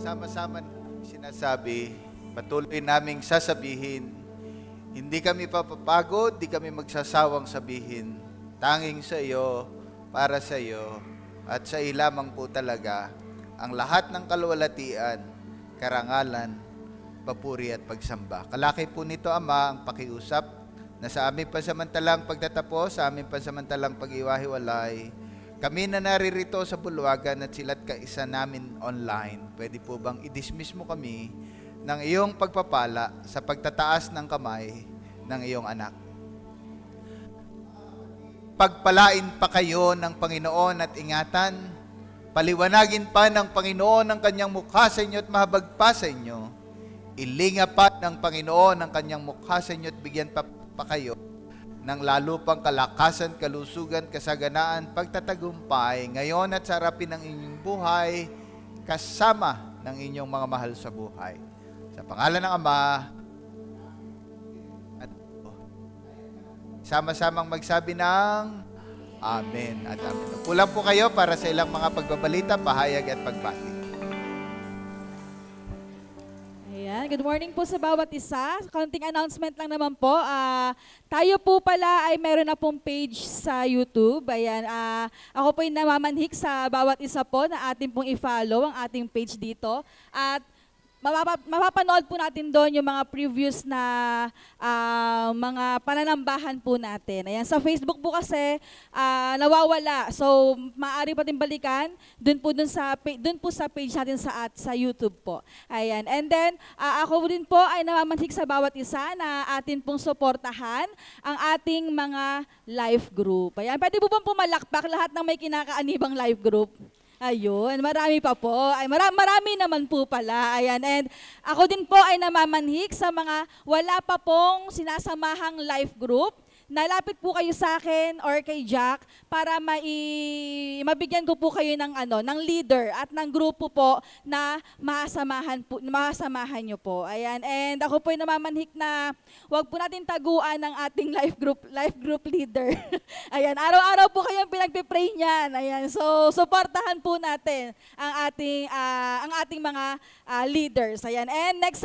sama-sama sinasabi, patuloy naming sasabihin, hindi kami papapagod, di kami magsasawang sabihin, tanging sa iyo, para sa iyo, at sa iyo lamang po talaga, ang lahat ng kaluwalhatian, karangalan, papuri at pagsamba. Kalaki po nito, Ama, ang pakiusap na sa aming pansamantalang pagtatapos, sa aming pansamantalang pag-iwahiwalay, kami na naririto sa bulwagan at sila't kaisa namin online, pwede po bang i-dismiss mo kami ng iyong pagpapala sa pagtataas ng kamay ng iyong anak? Pagpalain pa kayo ng Panginoon at ingatan, paliwanagin pa ng Panginoon ang kanyang mukha sa inyo at mahabag pa sa inyo. Ilinga pa ng Panginoon ang kanyang mukha sa inyo at bigyan pa kayo ng lalo pang kalakasan, kalusugan, kasaganaan, pagtatagumpay, ngayon at sa harapin ng inyong buhay, kasama ng inyong mga mahal sa buhay. Sa pangalan ng Ama, at sama-samang magsabi ng Amen at Amen. Kulang po kayo para sa ilang mga pagbabalita, pahayag at pagbati. Ayan, good morning po sa bawat isa. Konting announcement lang naman po. Tayo po pala ay meron na pong page sa YouTube. Ayan, ako po yung namamanhik sa bawat isa po na ating pong i-follow ang ating page dito. At mapapanood po natin doon yung mga previous na mga pananambahan po natin. Ayan, sa Facebook po kasi nawawala. So, maaari pa din balikan doon po sa page natin sa YouTube po. Ayan. And then, ako din po ay namamanhik sa bawat isa na atin pong suportahan ang ating mga life group. Ayan, pwede po bang pumalakpak lahat ng may kinakaanibang life group? Ayun, marami pa po. Ay, marami naman po pala. Ayan, and ako din po ay namamanhik sa mga wala pa pong sinasamahang life group. Nalapit po kayo sa akin or kay Jack para mabigyan ko po kayo ng leader at ng grupo po na masamahan nyo po. Ayan, and ako po ay namamanhik na wag po natin taguan ng ating life group leader. Ayan, araw-araw po kayong pinagpe-pray niyan. Ayan, so suportahan po natin ang ating mga leaders. Ayan, and next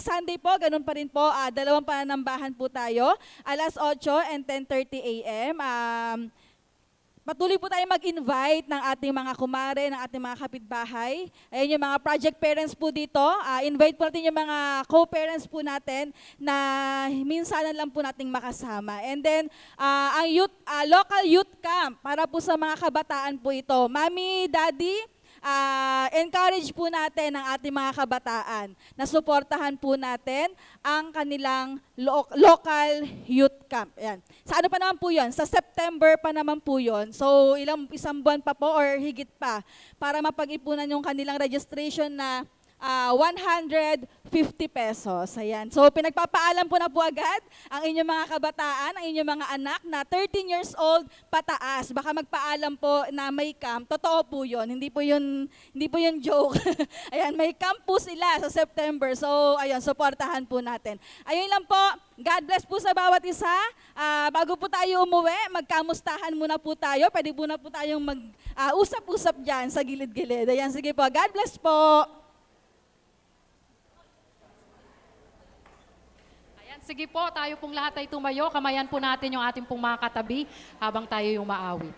Sunday po, ganun pa rin po, dalawang pananambahan po tayo. Alas 8 and 10:30 a.m. Patuloy po tayo mag-invite ng ating mga kumare, ng ating mga kapitbahay. Ayun yung mga project parents po dito. Invite po natin yung mga co-parents po natin na minsanan lang po nating makasama. And then, ang local youth camp para po sa mga kabataan po ito. Mami, Daddy, encourage po natin ang ating mga kabataan na suportahan po natin ang kanilang local youth camp. Ayan. Sa ano pa naman po yun? Sa September pa naman po yun. So, isang buwan pa po or higit pa para mapag-ipunan yung kanilang registration na 150 pesos. Ayan. So, pinagpapaalam po na po agad ang inyong mga kabataan, ang inyong mga anak na 13 years old pataas. Baka magpaalam po na may camp. Totoo po yun. Hindi po yun joke. Ayan, may camp po sila sa September. So, ayun, supportahan po natin. Ayun lang po. God bless po sa bawat isa. Bago po tayo umuwi, magkamustahan muna po tayo. Pwede po na po tayong mag-usap-usap dyan sa gilid-gilid. Ayan, sige po. God bless po. Sige po, tayo pong lahat ay tumayo. Kamayan po natin yung ating pong mga katabi habang tayo yung maawit.